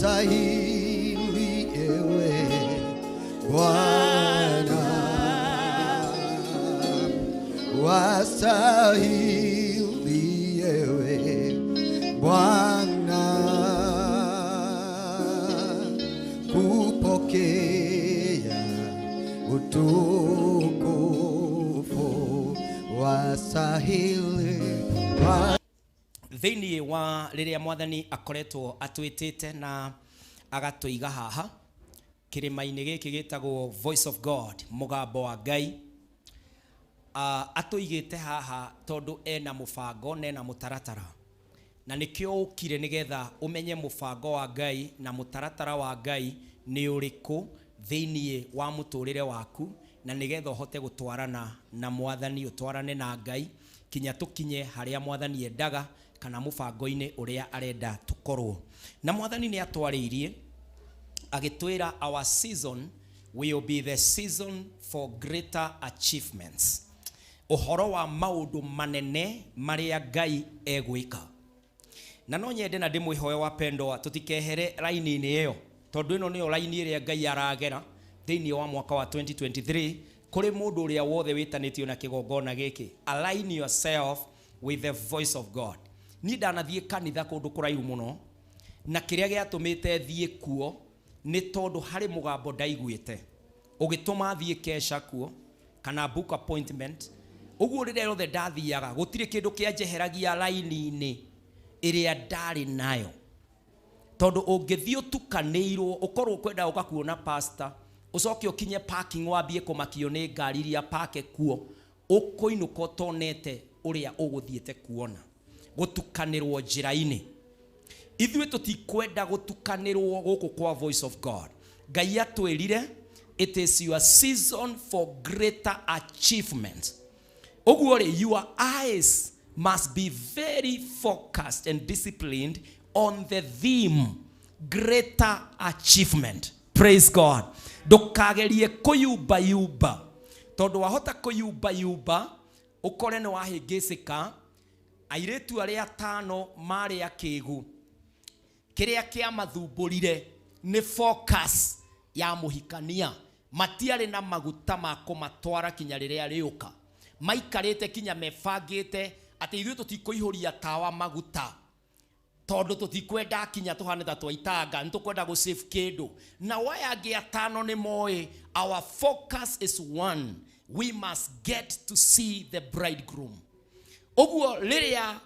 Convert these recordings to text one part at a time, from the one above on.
wastahili ewe Bwana, wastahili ewe Bwana, kupokea utukufu, wastahili Thini wa riria mwathani akoretwo atwitite na agatuiga haha kirima-ini giki gitagwo Voice of God, mugambo wa Ngai. Atuigite haha tondu ena mubango na ena mutaratara, na nikio ukire nigetha umenye mubango wa Ngai na mutaratara wa Ngai ni uriku thini wa muturire waku, na nigetha uhote gutwarana na mwathani, utwarane na Ngai kinya tukinye haria mwathani endaga kana mubango-ini uria arenda tukorwo. Na mwathani ni atwariirie agitwira our season will be the season for greater achievements. Uhoro wa maundu manene maria Ngai egwika. Na no nyende na ndimwihoe wapendwa tutikehere laini-ini iyo, tondu ino niyo laini iria Ngai aragera thiini wa mwaka wa 2023 kuri mundu uria wothe witanitio na kigongona giki. Align yourself with the voice of God. Ni ndanathie kanitha kundu kuraihu muno, na kiria giatumite thie kuo ni tondu hari mugambo ndaiguite ugituma thie kesha kuo kana book appointment. Uguo rire rothe ndathiaga gutire kindu kia njeheragia laini-ini iria ndari nayo, tondu ungithie utukanirwo ukorwo kwenda ukakuona pastor ucoke ukinye parking wambie kumakio ni ngari iria pake kuo, ukuinuka tonete uria uguthiete kuona gutukanirwo njira-ini. Ithuĩ tutikwenda gutukanirwo guku kwa Voice of God. Ngai atwirire it is your season for greater achievement. Uguo ri your eyes must be very focused and disciplined on the theme greater achievement. Praise God. Ndukagerie kuyumba yumba, tondu wahota kuyumba yumba ukore ni wahingicika. Airetu aria tano mari akigu kiria kia mathumburire ni focus ya muhikania. Matiari na maguta ma kumatwara kinya riria riuka, maikarite kinya mebangite ati ithuĩ tutikuihuria tawa maguta tondu tutikwenda kinya tuhane ta twaitanga, nitukwenda go save kindu. Na waya angi atano ni moi our focus is one, we must get to see the bridegroom. Uguo riria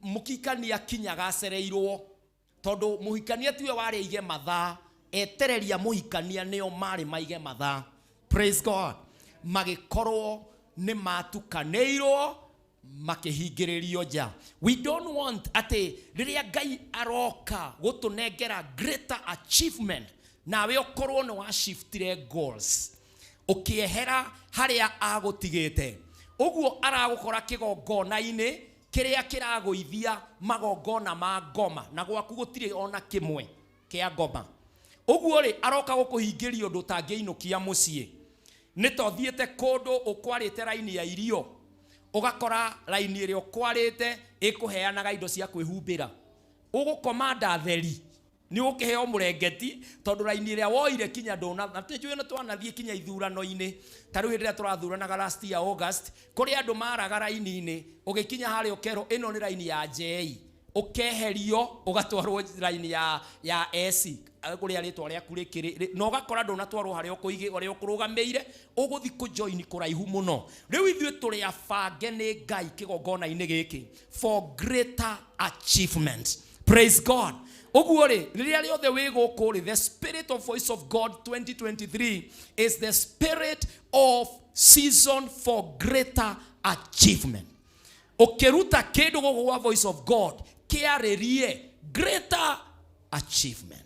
mukikania kinya gacereirwo, tondu muhikania tiwe wari ige mathaa, etereria muhikania neo mari maige mathaa. Praise God. Magikorwo ni matukanirwo makihingiririo nja. We don't want ati riria Ngai aroka gutunengera greater achievement nawe ukorwo ni wa shiftire goals ukiehera haria agutigite. Uguo aragukora kigongona-ini kiria kiraguithia magongona ma ngoma, na gwaku gutire ona kimwe kia ngoma. Uguo ri aroka gukuhingiria undu tangiinukia mucii. Nitothiete kundu ukwarite laini ya irio, ugakora laini iri ukwarite ikuheanaga indo cia kwihumbira. Ugukomanda theri ni ukiheo murengeti tondu laini iria woire kinya ndona na tujue no twanathie kinya ithurano-ini. Taru hindira turathuranaga last year August, kuri andu maraga laini-ini, ugikinya hari ukero ino ni laini ya JEI, ukeherio ugatwarwo laini ya AC kuri aritwa ria kurikiri, no gakora ndunatwarwo hari ukuige uri ukurugameire, uguthi ku join kuraihu muno. Riu ithuĩ turi abange ni Ngai kigongona-ini giki for greater achievement. Praise God. Uguo ri riria riothe wi guku ri, the spirit of Voice of God 2023 is the spirit of season for greater achievement. Ukiruta kindu guku wa Voice of God kiaririe greater achievement.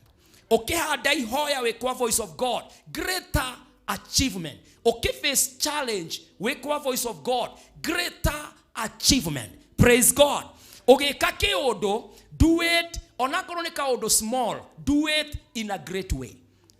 Ukihanda ihoya we kwa Voice of God, greater achievement. Ukiface challenge we kwa Voice of God, greater achievement. Praise God. Ugika kiundu, do it onakorwo ni kaundu small, do it in a great way.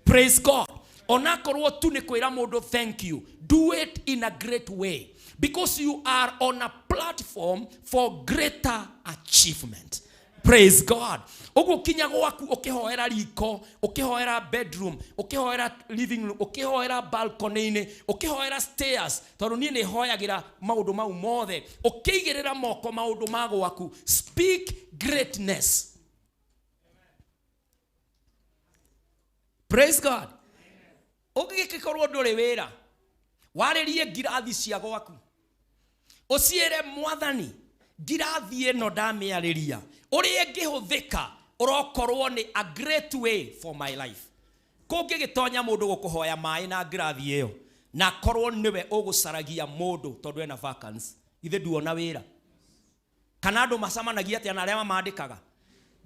Praise God. Onakorwo tu ni kwira mundu thank you, do it in a great way, because you are on a platform for greater achievement. Praise God. Ogo kinya gwaku ukihoera riko, ukihoera bedroom, ukihoera living room, ukihoera balcony-ini, ukihoera stairs. Tondu nie ni hoyagira maundu mau mothe. Ukigirira moko maundu ma gwaku. Speak greatness. Praise God. Ugigikorwo nduri wira. Waririe ngirathi cia gwaku. Uciere Mwathani ngirathi ino ndamiariria. Uri ngihuthika urokorwo ni a great way for my life. Kungigitonya mundu gukuhoya mai na ngirathi iyo na korwo niwe ugucaragia mundu tondu ena vacancy. Ithe duona wira. Kana andu macamanagia atia na aria mamandikaga.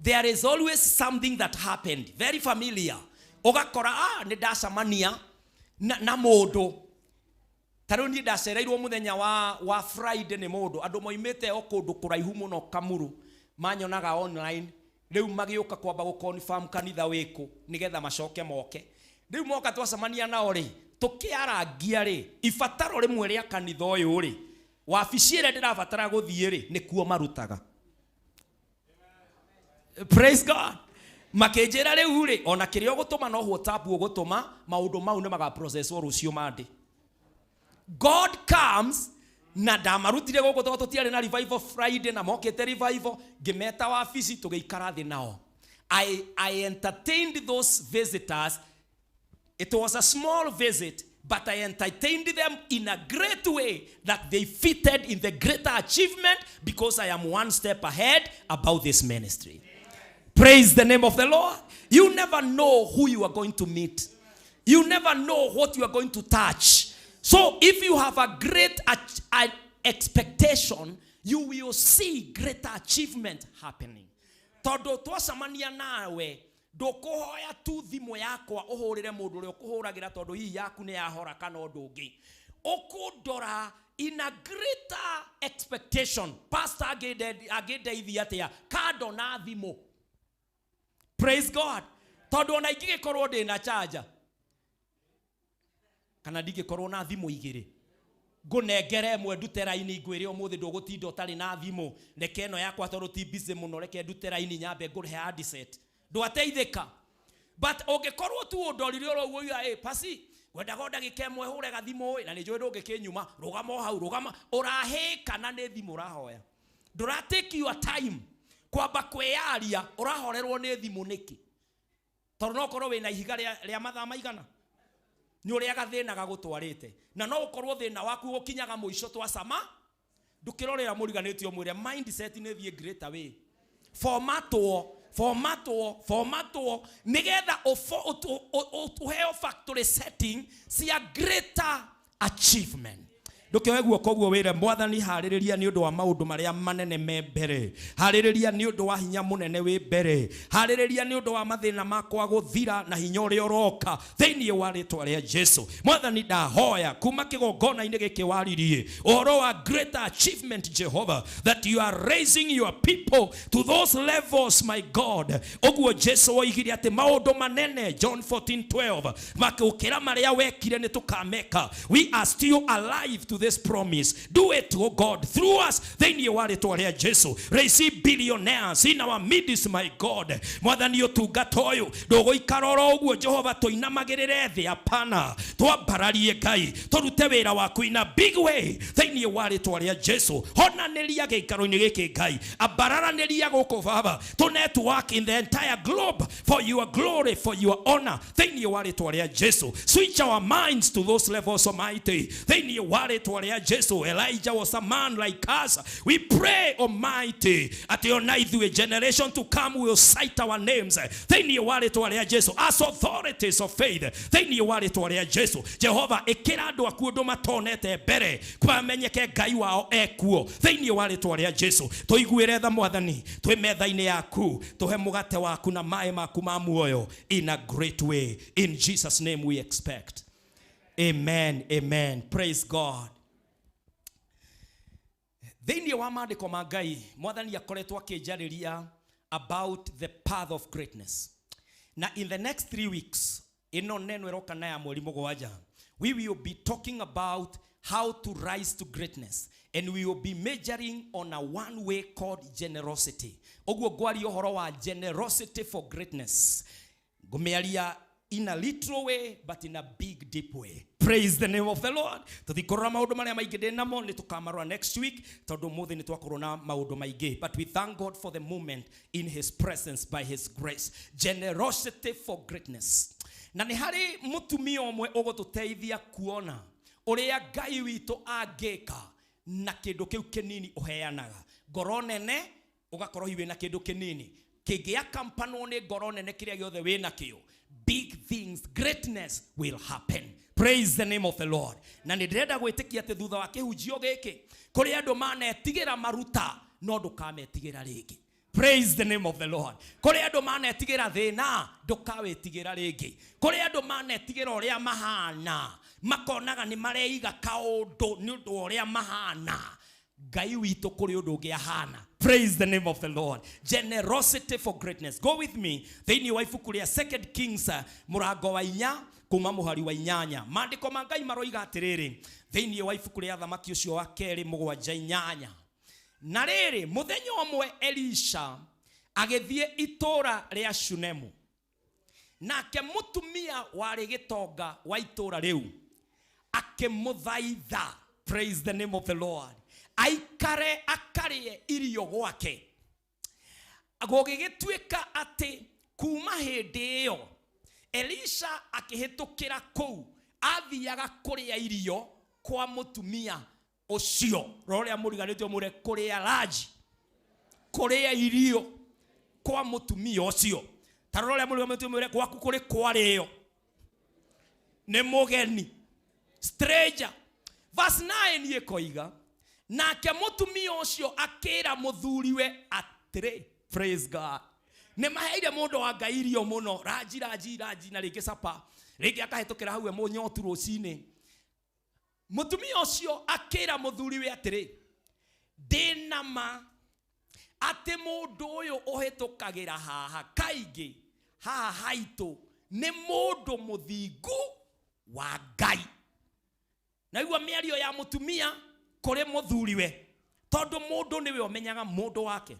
There is always something that happened very familiar. Ugakora ni ndacamania na mundu. Taro ni ndacereirwo muthenya wa Friday ni mundu andu moimite okundu kuraihu muno Kamuru manyonaga online riu magiuka kwamba gu confirm kanitha wiku nigetha macoke moke riu moka twacamania nao ri tukiarangia ri ifataro rimwe ria kanitha uyu ri wabici ire ndirabatara guthie ri nikuo marutaga. Praise God. Makenjera riu ri ona kirio gutuma no WhatsApp ugutuma maundu mau ne maga process rucio mande. God comes na ndamarutire goko to tiare na revival Friday na mokete revival gemeta wa office tugeikara thi nao. I entertained those visitors. It was a small visit, but I entertained them in a great way that they fitted in the greater achievement because I am one step ahead about this ministry. Praise the name of the Lord. You never know who you are going to meet. You never know what you are going to touch. So if you have a great expectation, you will see greater achievement happening. Todo twasamania nawe ndukuhoya tu thimu yakwa uhurire mundu uri ukuhuragira tondu hii yaku ni yahora kana undu ungi. Ukundora in a greater expectation. Pastor agedeithia atia kado na thimu. Praise God. Tondu ona ingigikorwo ndi na charger kana ndigikorwo na thimu igiri ngunengere mwe ndutera-ini ngwire umuthi ndugutinda utari na thimu reke no yakwa tondu ti busy muno reke ndutera-ini nyambe ngurihe handset ndwateithika. But ungikorwo tu undorire oro uyu pasi wendaga ndagika imwe hure gathimu na ni njui ndungikinyuma rugama hau rugama urahika na ni thimu urahoya ndura take your time kwamba kweyaria urahorerwo ni thimu niki tondu no korwo wina ihiga ria mathaa maigana ni uria gathina gagutwarite na no ukorwo thina waku gukinyaga muico twacama ndukirorera muriganitio mwire mindset ni thie greater way formatwo nigetha uheo factory setting cia greater achievement. Ndukiweguo koguo wire Mwathani haririria ni undu wa maundu maria manene me mbere, haririria ni undu wa hinya munene wi mbere, haririria ni undu wa mathina makwa guthira na hinya uria uroka thiini wa ritwa ria Jesu. Mwathani ndahoya kuma kigongona-ini giki waririe uhoro wa greater achievement Jehovah, that you are raising your people to those levels, my God. Oguo Jesu oigire ati maundu manene John 14:12 makukira maria wekire ni tukameka. We are still alive to this promise. Do it, oh God, through us. Then you are to ria Jesu. Receive billionaires in our midst, my God. Mwathani yo tugatoyo dogo ikaroro uguo Jehova toinamagirire thi apana twambararie Ngai torute wira waku in a big way. Then you are to ria Jesu. Honaniria geikaro-ini giki Ngai abararaniria guku Baba to network in the entire globe for your glory, for your honor. Then you are to ria Jesu. Switch our minds to those levels, Almighty. Then you are to ria Jesu. Elijah was a man like us. We pray, Almighty, at your night a generation to come will cite our names. Then you are to ria Jesu as authorities of faith. Then you are to ria Jesu. Jehovah ekira andu akuo matonete mbere kwamenyeke Ngai wao ekuo. Then you are to ria Jesu. Toiguire tha Mwathani twi metha-ini yaku tuhe mugate waku na mai maku ma muoyo in a great way. In Jesus' name we expect. Amen. Amen. Praise God. Thiini wa maandiko ma Ngai Mwathani akoretwo akinjariria about the path of greatness. Na in the next 3 weeks ino neno eroka na ya mweri mugwanja we will be talking about how to rise to greatness, and we will be majoring on a one way called generosity. Ogwo gwari ohoro wa generosity for greatness. Gumearia in a literal way, but in a big, deep way. Praise the name of the Lord. Tuthikora maundu maria maigide namo ni tukamarwa next week. Tondu muthi ni twakorona maundu maige. But we thank God for the moment in His presence by His grace. Generosity for greatness. Na ni hari mutumia omwe ugututeithia kuona uria Ngai witu angeka na kindu kiu kinini uheanaga. Ngoro nene ugakorwo hiwe na kindu kinini. Kigia kampano ni ngoro nene kiria giothe wina kio. Big things, greatness will happen. Praise the name of the Lord. Na ndirenda gwitikia ati thutha wa kihunjio giki kuri andu manetigira maruta no ndukametigira ringi. Praise the name of the Lord. Kuri andu manetigira thina ndukawetigira ringi. Kuri andu manetigira uria mahana makonaga ni mareiga kaundu ni undu uria mahana. Ngai witu kuri undu ungi ahana. Praise the name of the Lord. Generosity for greatness. Go with me. Thini wa ibuku ria 2 Kings murango wa 4 kuma muhari wa 8. Maandiko ma Ngai maroiga atiriri thini wa ibuku ria thamaki ucio wa 2:7-8. Na riri muthenya omwe Elisha agithie itura ria Shunemu. Nake mutumia wari gitonga wa itura riu akimuthaitha. Praise the name of the Lord. Aikare akarie irio gwake. Agogigituika ati kuma hindi iyo Elisha akihitukira kou athiaga kuria irio kwa mutumia ucio. Roria muriganitio mure kuria laji. Kuria irio kwa mutumia ucio. Taroria muriganitio mure gwaku kuri kwario. Ne mugeni. Stranger. Verse 9 yekoiga. Nake mutumia ucio akira muthuriwe atire. Praise God. Ne maheire mundu wa Ngai irio muno raji na ringi sapa ringi akahitukira hau munyotu rucini. Mutumia ucio akira muthuriwe atire dinama ati mundu uyu uhitukagira haha kaingi haha haitu ni mundu muthingu wa Ngai. Na igwa miario ya mutumia kore muthuriwe tondu mundu niwe omenyaga mundu wake.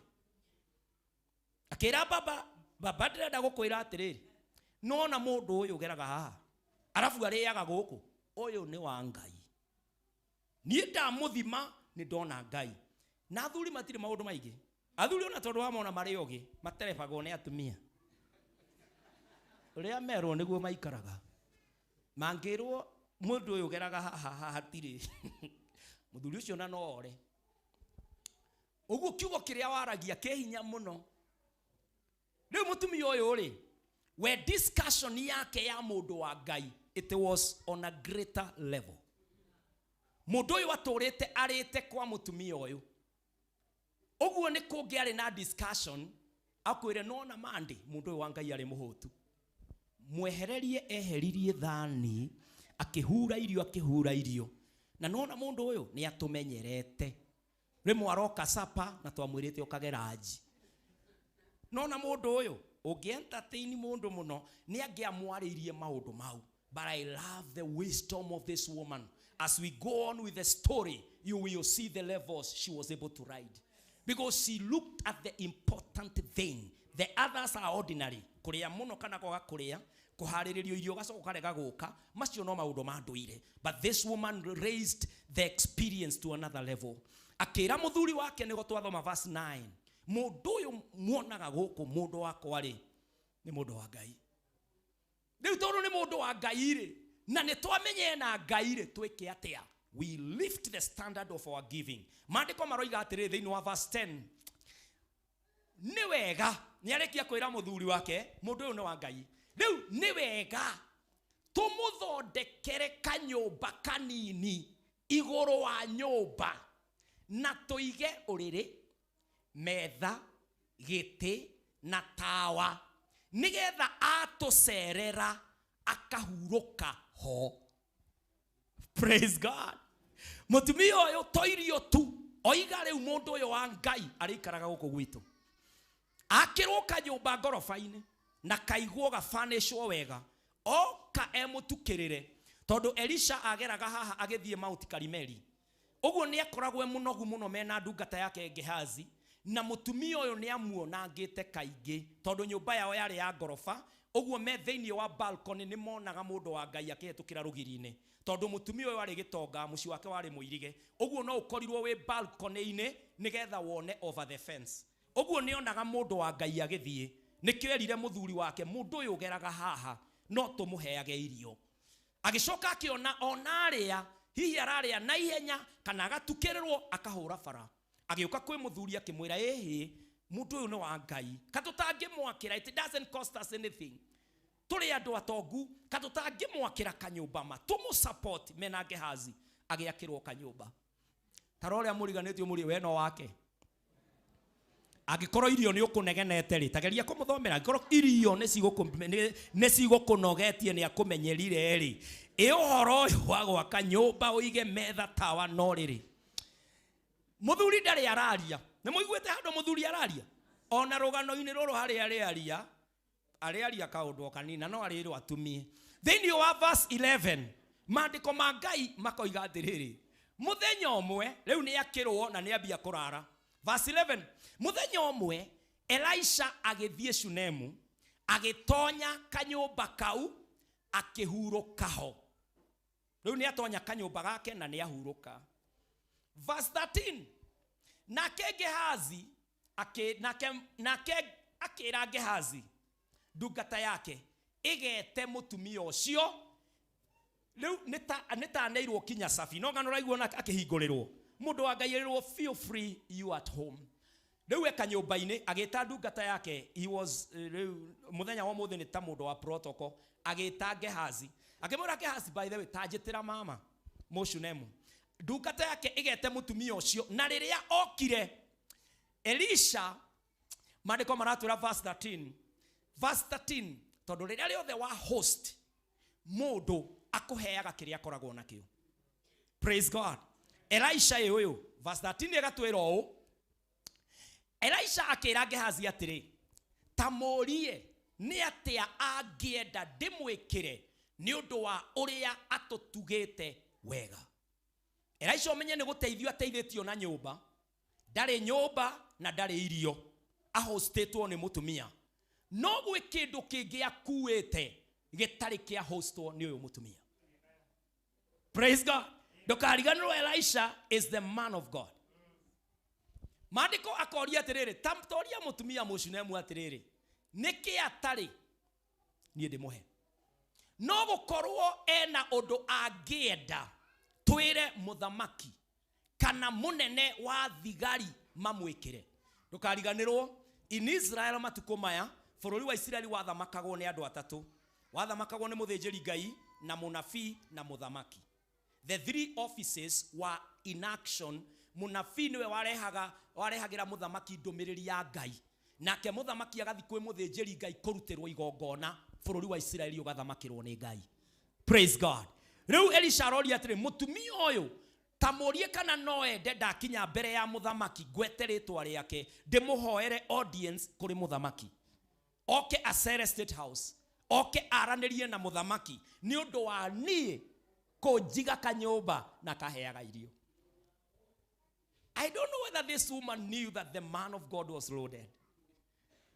Akira baba ndirenda gukwira atiriri nona mundu uyu geraga haha arafu ariaga guku uyu ni wa Ngai. Nie ndamuthima ni ndona Ngai. Na athuri matire maundu maingi. Athuri ona tondu wamona mari ogi materebago ni atumia uria merwo niguo maikaraga. Mangirwo mundu uyu geraga haha hatire muthuri ucio na no ore. Uguo kiugo kiria waragia kehinya muno. Leo mutumia uyu ri we discussion yake ya mundu wa Ngai it was on a greater level. Mundu uyu aturite arite kwa mutumia uyu. Uguo ni kungiari na discussion akwire nona mandi mundu uyu wa Ngai ari muhutu. Mwehererie eheririe thani akihura irio. Na nona mundu uyu ni atumenyerete. Rimwe aroka sapa na twamwirite okageraji. Nona mundu uyu ungi-entertain mundu muno ni angiamwaririe maundu mau. But I love the wisdom of this woman. As we go on with the story, you will see the levels she was able to ride. Because she looked at the important thing. The others are ordinary. Kuria muno kana kwa kuria, kuhariririo irio gacoka karega guka, macio no maundu ma nduire. But this woman raised the experience to another level. Akira muthuri wake nigo twathoma verse 9. Mundu uyu muonaga guku mundu wako ari ni mundu wa Ngai. Riu tondu ni mundu wa Ngai ri na ni twamenye na Ngai ri twike atia. We lift the standard of our giving. Maandiko maroiga atiri thiini wa verse 10. Ni wega ni arekia kwira muthuri wake mundu uyu ni wa Ngai. Riu ni wega tumuthondekere kanyumba kanini iguru wa nyumba na tuige uriri metha giti na tawa nigetha atucerera akahuruka ho. Praise God. Mutumia uyu toirio tu oiga riu mundu uyu wa Ngai arikaraga guku gwitu akiruka nyumba ngorofa-ini na kaiguo gafanishwo wega oka emutukirire tondu Elisha ageraga haha agithie Mount Karimeli. Uguo ni akoragwe munogu muno mena ndungata yake Gehazi, na mutumia uyu ni amuonangite kaingi tondu nyumba yao yari ya ngorofa. Uguo me thiini wa balcony ni monaga mundu wa Ngai akihetukira rugiri-ini tondu mutumia uyu wari gitonga, muci wake wari muirige. Uguo no ukorirwo wi balcony-ini nigetha wone over the fence. Uguo ni onaga mundu wa Ngai agithie, nikio erire muthuri wake, mundu uyu geraga haha no tumuheage irio. Agicoka akiona ona aria hihi araria na ihenya kana agatukirirwo akahura bara. Agiuka kwi muthuri akimwira, ehe mundu uyu ni wa Ngai, katutangimwakira, it doesn't cost us anything, tuli andu atongu, katutangimwakira kanyumba ma tumu support mena Gehazi. Agiakirwo kanyumba. Taroria muriganitio muri we no wake. Agikorwo irio ni ukunegenete ri, tageria kumuthomera. Agikorwo irio ni cigukunogetie ni akumenyerire ri, uhoro uyu wa gwaka nyumba uige metha tawa no riri. Muthuri ndari araria. Ni muiguite handu muthuri araria? Ona rugano-ini ruru hari aria kaundu kanina no arirwo atumie. Thiini wa verse 11 maandiko ma Ngai makoiga atiriri, muthenya umwe riu ni akirwo na ni ambia kurara. Verse 11, muthenya umwe Elisha agithie Shunemu, agitonya kanyumba kau akihuruka ho. Riu ni atonya kanyumba gake na ni ahuruka. Verse 13, nake Gehazi akira Gehazi ndungata yake igete mutumia ucio. Riu nitaneirwo kinya safi no ngano raiguo na akihingurirwo. Mundu wa Ngai erirwo feel free, you at home. Riu eka nyumba-ini agita ndungata yake, he was muthenya wa muthi ni ta mundu wa protocol. Agita Gehazi akimura Gehazi, by the way, tajitira mama Moshunemu. Ndungata yake igete mutumia ucio, na riria okire Elisha, maandiko maratwira verse 13 tondu riria riothe wa host mundu akuheaga kiria akoragwo nakio. Praise God. Elisha uyu verse 13 igatwira u, Elisha akira Gehazi atiri, tamurie ni atia angienda ndimwikire ni undu wa uria atutugite wega. Elisha umenye ni guteithio ateithitio na nyumba, ndari nyumba na ndari irio, ahostetwo ni mutumia. No gwi kindu kingi akuite gitari kia hostwo ni uyu mutumia. Praise God. Ndukariganirwo Elisha is the man of God. Maandiko akoria atiriri, tamtoria mutumia Mushunemu atiriri, niki atari nie ndimuhe. No gukorwo ena undu angienda twire muthamaki kana munene wa thigari mamwikire. Ndukariganirwo in Israel matuko maya bururi wa Israeli wathamakagwo ni andu atatu. Wathamakagwo ni muthinjiri Ngai na munabii na muthamaki. The three offices were in action. Munabii niwe warehagira muthamaki ndumiriri ya Ngai, nake muthamaki agathi kwi muthinjiri Ngai kurutirwo igongona, bururi wa Israeli ugathamakirwo ni Ngai. Praise God. Riu Elisha aroria atiri, mutumia uyu tamurie kana no ende ndakinya mbere ya muthamaki gwete ritwa riake ndimuhoere audience kuri muthamaki, oke acere state house, oke aranirie na muthamaki ni undu wa nie kujiga kanyumba na kaheaga irio. I don't know whether this woman knew that the man of God was loaded.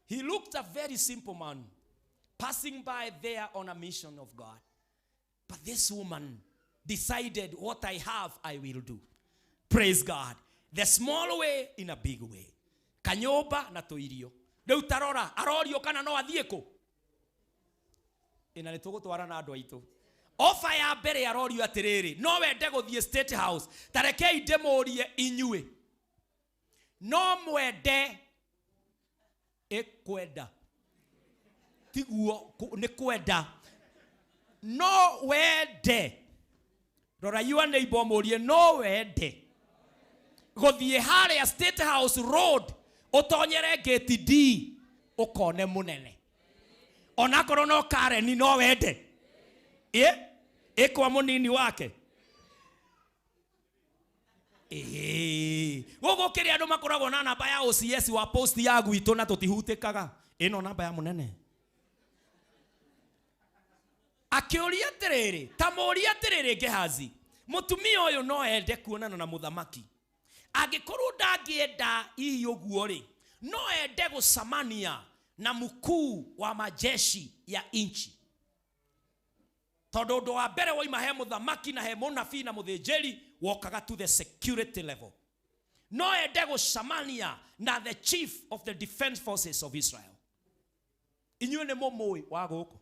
He looked a very simple man passing by there on a mission of God. But this woman decided, what I have, I will do. Praise God. The small way in a big way. Kanyoba na toirio. Riu tarora, arorio kana no athieko. Ina nitugutwara na andu aitu. Ofa ya mbere arorio atiriri, no wende guthie state house, tarekei ndemurie inyue. No mwende ekwenda. Tiguo ni kwenda. No wende. Rora your neighbor murie, no wende guthie haria state house road utonyere gate D ukone munene. Ona korwo no Karen no wende. Ekwa munini wake. Gogo kiri andu makoragwo na namba ya OCS wa post ya gwito na tutihutikaga. Ino namba ya munene. akĩũria atĩrĩrĩ, ta mũũria atĩrĩrĩ Gehazi, mũtumia ũyũ no ende kuonana na mũthamaki. Angĩkorwo ndangĩenda hihi ũguo rĩ, no ende gũcamania na mkuu wa majeshi ya nchi. Tondũ ũndũ wa mbere woima he mũthamaki na he mũnabii na mũthĩnjĩri wokaga to the security level. No ende gũcamania na the chief of the defense forces of Israel. Inyuĩ nĩ mũmũĩ wa gũkũ.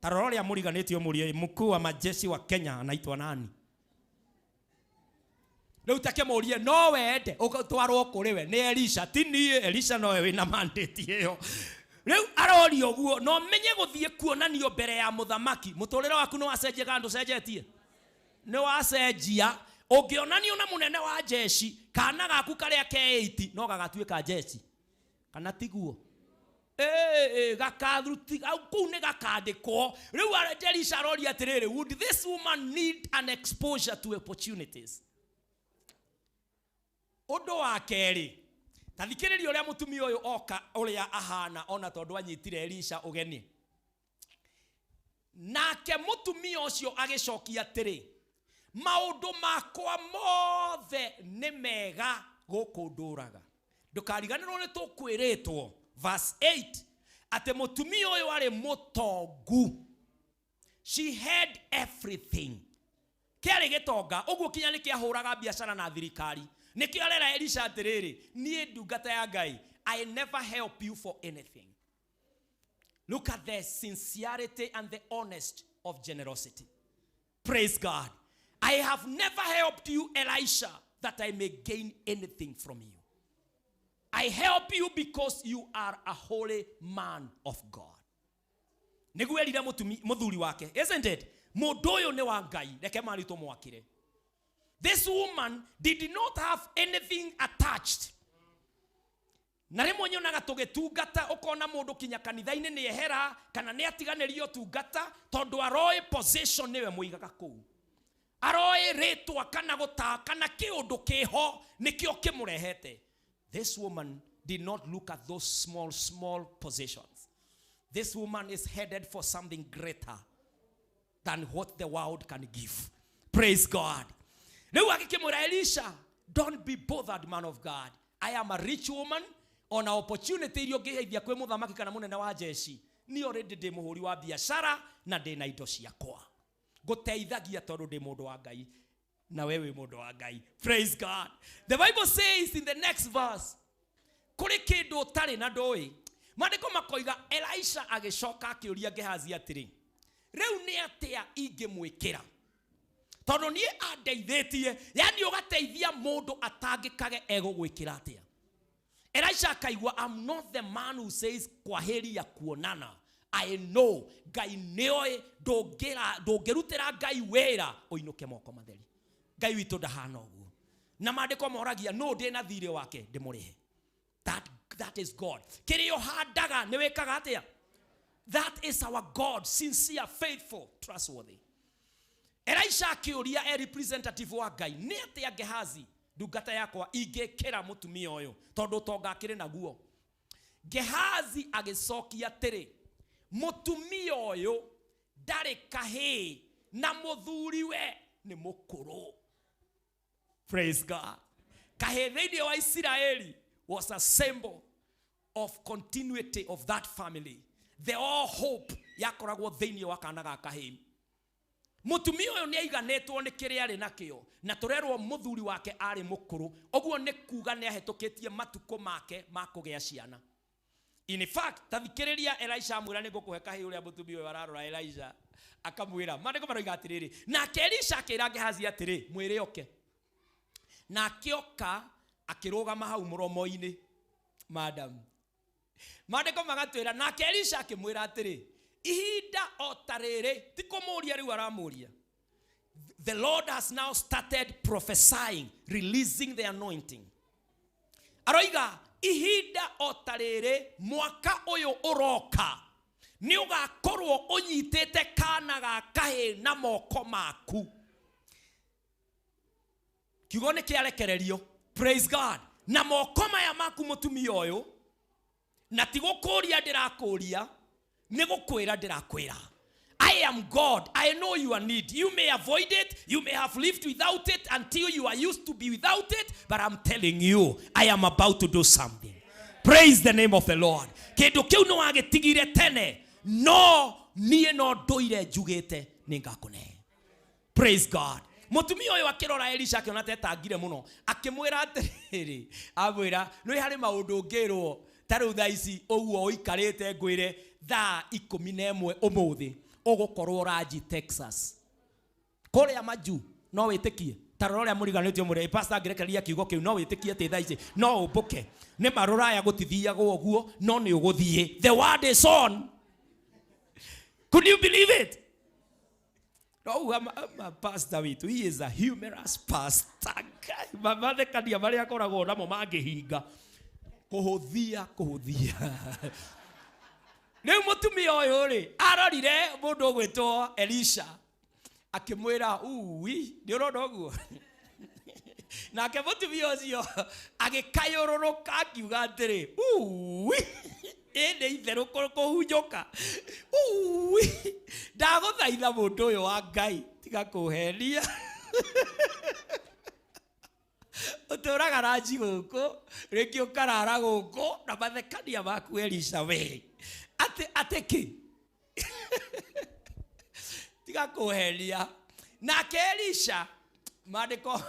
Tarora ũrĩa mũriganĩtio mũrie mkuu wa majeshi wa Kenya anaitwa nani? Rĩu take mũrie no wende ũtwarwo kũrĩ we nĩ Elisha. Ti niĩ, Elisha nowe wĩna mandate ĩyo. Rĩu arorio guo no menye gũthiĩ kuonanio mbere ya mũthamaki. Mũtũrĩre waku nĩ wacenjia kana ndũcenjetie? Nĩ wacenjia. Ũngĩonanio na mũnene wa jeshi, kana gaku karĩa ke 8 no gagatuĩka jeshi. Kana tiguo? Gakathuti au kuu nĩ gakandĩkwo. Rĩu Elisha aroria atĩrĩrĩ, would this woman need an exposure to opportunities? Ũndũ wa kerĩ, ta thikĩrĩria ũrĩa mũtumia ũyũ oka ũrĩa ahana ona tondũ anyitire Elisha ũgeni. Nake mũtumia ũcio agĩcokia atĩrĩ, maũndũ makwa mothe nĩ mega gũkũ ndũraga. Ndũkariganĩrwo nĩ tũkwĩrĩtwo verse 8 atĩ mũtumia ũyũ arĩ mũtongu. She had everything. Kĩarĩ gĩtonga, ũguo kinya nĩ kĩahũraga biacara na thirikari. Nĩkĩo arera Elisha atĩrĩrĩ, niĩ ndungata ya Ngai, I never help you for anything. Look at the sincerity and the honesty of generosity. Praise God. I have never helped you, Elisha, that I may gain anything from you. I help you because you are a holy man of God. Nĩguo erire mũthuri wake, isn't it? Mũndũ ũyũ nĩ wa Ngai, reke maritũ mwakire. This woman did not have anything attached. Na rĩmwe nyonaga tũgĩtungata ũkona mũndũ kinya kanitha-inĩ nĩ ehera kana nĩ atiganĩrio tungata tondũ aroĩ position nĩwe mũigaga kũu. Aroĩ rĩtwa kana gũta kana kĩũndũ kĩho nĩkĩo kĩmũrehete. This woman did not look at those small positions. This woman is headed for something greater than what the world can give. Praise God. Rĩu agĩkĩmwĩra Elisha, don't be bothered, man of God. I am a rich woman. On a opportunity iria ũngĩheithia kwĩ mũthamaki kana mũnene wa jeshi. Ni already ndĩ mũhũri wa biacara na ndĩ na indo ciakwa. Ngũteithagia tondũ ndĩ mũndũ wa Ngai. Na wewe mũndũ wa Ngai. Praise God. The Bible says in the next verse, kũrĩ kĩndũ ũtarĩ na ndũĩ. Maandĩko makoiga Elisha agĩcoka akĩũria Gehazi atĩrĩ, rĩu nĩ atĩa ingĩmwĩkĩra? Tondũ niĩ andeithĩtie, yani ũgateithia mũndũ atangĩkage egũgwĩkĩra atĩa. Elisha akaigua, I'm not the man who says kwaheri ya kuonana. I know Ngai nĩoĩ ndũngĩrutĩra Ngai wĩra ũinũke moko matheri. Ngai witũ ndahana ũguo. Na maandĩko moragia no ndĩ na thirĩ wake ndĩmũrĩhe. That is God. Kĩrĩa ũhandaga nĩ wĩkaga atĩa? That is our God, sincere, faithful, trustworthy. Elisha akĩũria representative wa Ngai, nĩ atĩa Gehazi ndungata yakwa ingĩkĩra mũtumia ũyũ tondũ tonga akĩrĩ naguo. Gehazi agĩcokia atĩrĩ, mũtumia ũyũ ndarĩ kahĩĩ na mũthuriwe nĩ mũkũrũ. Praise God. Kahĩĩ thĩinĩ wa Isiraeli was a symbol of continuity of that family. The all hope yakoragwo thĩinĩ wa kana ga kahĩĩ. Mũtumia ũyũ nĩ aiganĩtwo nĩ kĩrĩa arĩ nakĩo na tũrerwo mũthuri wake arĩ mũkũrũ. Ũguo nĩ kuga nĩ ahetũkĩtie matukũ make ma kũgĩa ciana. In fact, ta thikĩrĩria Elisha amwĩra nĩ ngũkũhe kahĩĩ ũrĩa mũtumia ũyũ ararora Elisha akamwĩra. Maandĩko maroiga atĩrĩrĩ, nake Elisha akĩĩra Gehazi atĩrĩ, mwĩre oke. Na akĩoka akĩrũgama hau mũromo-inĩ. Madam. Maandĩko magatwĩra nake Elisha akĩmwĩra atĩrĩ, ihinda o tarĩrĩ ti kũmũria rĩu aramũria. The Lord has now started prophesying, releasing the anointing. Aroiga ihinda o tarĩrĩ mwaka ũyũ ũroka nĩ ũgakorwo ũnyitĩte kana ga kahĩĩ na moko maku. Kiugo nĩ kĩarekererio. Praise God. Na moko maya maku mũtumia ũyũ na ti gũkũria ndĩrakũria nĩ gũkwĩra ndĩrakwĩra I am God. I know your need. You may avoid it. You may have lived without it until you are used to be without it. But I'm telling you, I am about to do something. Praise the name of the Lord. Kendo kiu no agetigire tene. No, nie no doire jugete ningakune. Praise God. Mutumia oyo akirora Elisha akiona tetangire muno. Akimwira atiriri. Amwira, no hari maundu ngirwo. Taru thaici oguo oikarite ngwire thaa 11 umuthi. Ogokorwo raji Texas. Kore amaju no witikie. Tarora ria muriganitio muri pastor ngirekeria kiugo kiu no witikie te thaici. No ubuke. Ni marora ya gutithiaga oguo no ni uguthie. The word is on. Could you believe it? No, I'm a pastor witu. He is a humorous pastor. Mamathe kania maria akoragwo namo mangihinga. Kuhuthia. Neu mutumia oyo ri arorire mundu gwitwo Elisha. Akimwira, "Uwi, ni urona uguo." Nake mutumia ucio agikayururuka akiuga atiri, "Uwi, ende itheru kuhunjuka. Uwi, ndaguthaitha mundu uyu wa Ngai tiga kuhenia." Uturaga raji guku, riki ukarara guku, na mathekania maku Elisha we. Ateki. Tiga kuhenia. Nake Elisha mandiko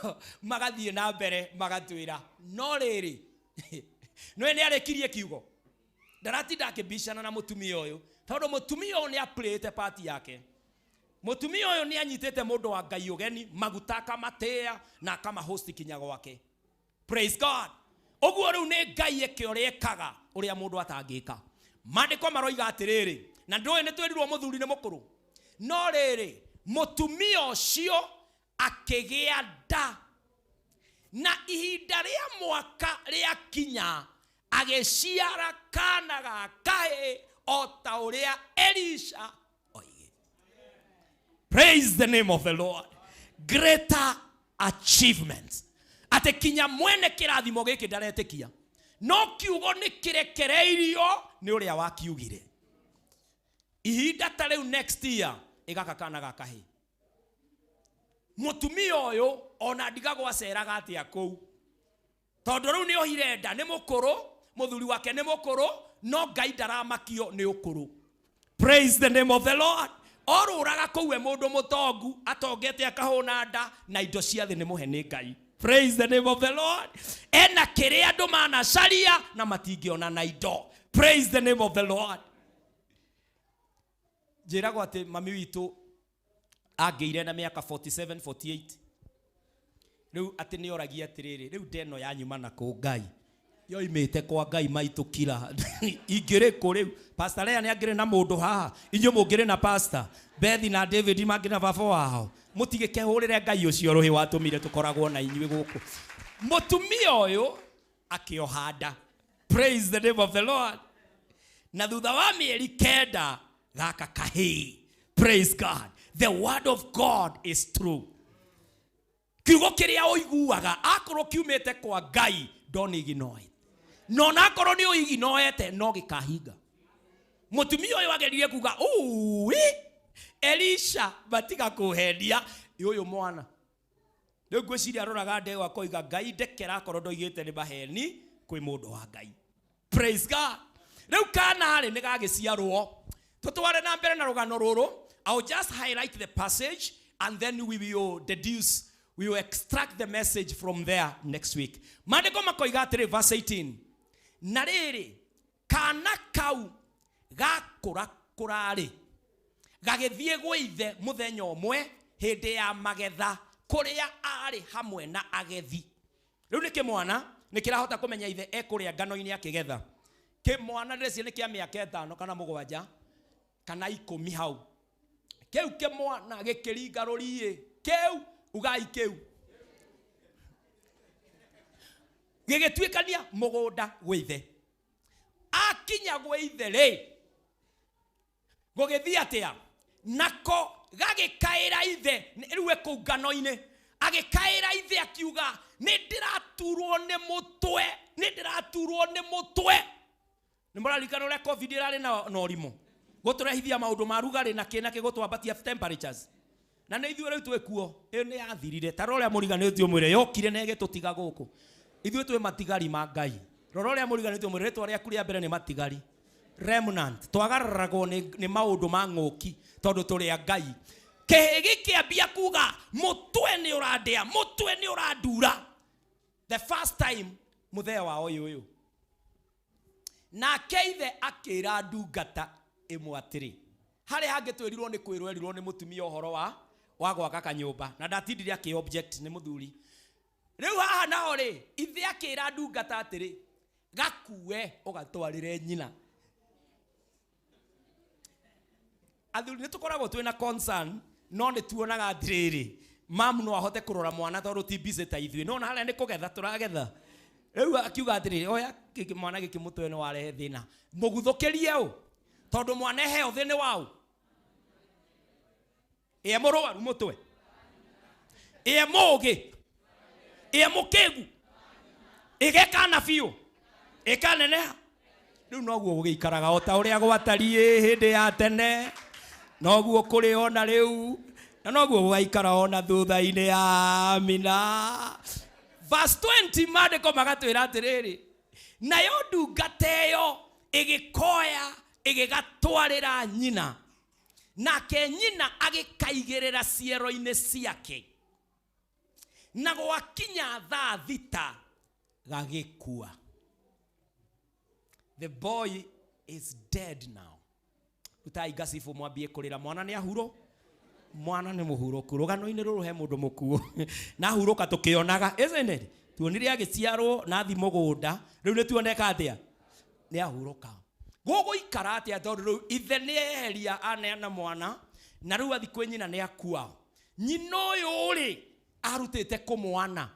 magathie na mbere magatwira no riri no ni arekirie kiugo ndaratinda akibishana na mutumia uyu tondu mutumia uyu ni aplayete party yake. Mutumia uyu ni anyitete mundu wa Ngai ugeni maguta akamatea na akamahost kinyago wake. Praise God. Oguo riu ni Ngai ekiorekaga uria mundu atangika. Mandiko maroiga atiriri na ndoe ni twerirwo muthuri ni mukuru no riri mutumia ucio akigia nda na ihinda ria mwaka ria kinya ageciara kana gakae ota uria Elisha oige. Praise the name of the Lord. Greater achievements. Ate kinya mwene kirathimo giki ndaretekia no kiugo ni kirekereirio ni uria wakiugire. Ihinda ta riu next year igakakana gakahe. Mutumia uyu ona ndigagwa ceraga atia kou tondu riu ni ohirenda ni mukuru muthuri wake ni mukuru no Ngai ndaramakio ni ukuru. Praise the name of the Lord. Oruraga kou we mundu mutongu atongete akahuna nda na indo cia thi ni muhe ni Ngai. Praise the name of the Lord. Ena kire andu mana caria na matingiona na indo. Praise the name of the Lord. Njiragwo ati mami witu ageire na miaka 47 48 riu ati ni oragia atiriri riu ndeno ya nyuma na ku Ngai yo imite kwa Ngai maitukira ingire ku riu pastor Lea ni agire na mundu haha inyo mungire na pastor Bethi na David mangire na baba wao mutigike hurire Ngai ucio ruhi watumire tukoragwo na inyui guku. Mutumia uyu akiohanda. Praise the name of the Lord. Na thutha wa mieri kenda gaka kahi. Praise God. The word of God is true. Kiugo kiria uiguaga akorwo kiumete kwa Ngai don't ignore it. No nakorwo ni uiginoete no gikahinga. Mutumia uyu ageririe kuga uwi Elisha batiga kuhendia uyu mwana. Riu gwiciria aroraga ndego akoiga Ngai ndekera akorwo ndoigite ni maheni kwi mundu wa Ngai. Praise God. Riu kana ri ni gagiciarwo tutware na mbere na rugano ruru. I'll just highlight the passage and then we will deduce, we will extract the message from there next week. Mandiko makoiga atiri verse 18. Na riri kana kau gakura kurari gagithie gweithe muthenya omwe hindi ya magetha kuria ari hamwe na agethi. Riu ni kimwana ni kirahota kumenya ithe ekuria ngano-ini akigetha. Kimwana ndeci ni kia miaka 5 kana 7 kana 10 hau. Keu ke mwana gekiringa rurie keu ugai keu gigitwikania mugunda gwithe akinya gwithe ri gugithia atia nako gagikaira ithe riwe ku ngano-ini agikaira ithe akiuga ni ndiraturwo ni mutwe ni murarikana ria covid irari na orimo Guturehithia maundu ma rugari na kina kigutwambatia temperatures. Na nä ithuä rä u twä kuo ä nä yathirire ta rå rä a må riganä tio mwä re yokire na ĩgä tå tiga gå kå ithuä twä matigari ma Ngai rå rä a må riganä tio mwä re rä twa rä aku rä a mbere nä matigari remnant twagararagwo nä maå ndå ma ng'åki tondå tå rä a Ngai kä gä kä ambia kuga mũtwe nä å randä a mũtwe nä å randura the first time må thea wao å yå nake ithe akä ra ndungata ä mwe atä rä harä hangä twä rirwo nä kwä rwo erirwo nä må tumia å horo wa gwaka kanyũmba na ndatindire akä object nä må thuri rä u haha nao rä ithe akä ra ndungata atä rä gakue å gatwarä re nyina athuri nä tå koragwo twä na concern no nä tuonaga atä rä mam no ahote kå rora mwana tondå ti busy ta ithuä no na harä a nä kå getha tå ragetha rä u akiuga atä rä oya mwana gä kä må twe nä warehe thä na må guthå kä rie å tondå mwana eheo thä nä wau ä må rwaru må twe ä må gä ä må kä gu ä gekana biå ä kaneneha rä u noguo gå gä ikaraga o ta å rä a gwatariä hä ndä ya tene noguo kå rä ona rä u na noguo gå gaikara ona thutha-inä ya mina verse 20 mandĩko magatwä ra atä rä rĩ nayo ndungata ä yo ä gä koya ä gä gatwarä ra nyina nake nyina agä kaigä rä ra ciero-inä ciake na gwakinya thaa thita gagä kua the boy is dead now utai ngacibå mwambie kå rä ra mwana nä ahurå mwana nä må hurå ku rå gano-inä rå rå he må ndå må kuo na hurå ka tå kä onaga tuonire agä ciarwo na thimå gå nda rä u nä tuoneka atä a nä ahurå ka gå gå ikara atä a tondå rä u ithe nä eheria aneana mwana na rä u athi kwä nyina nä akua nyina å yå rä arutä te kå mwana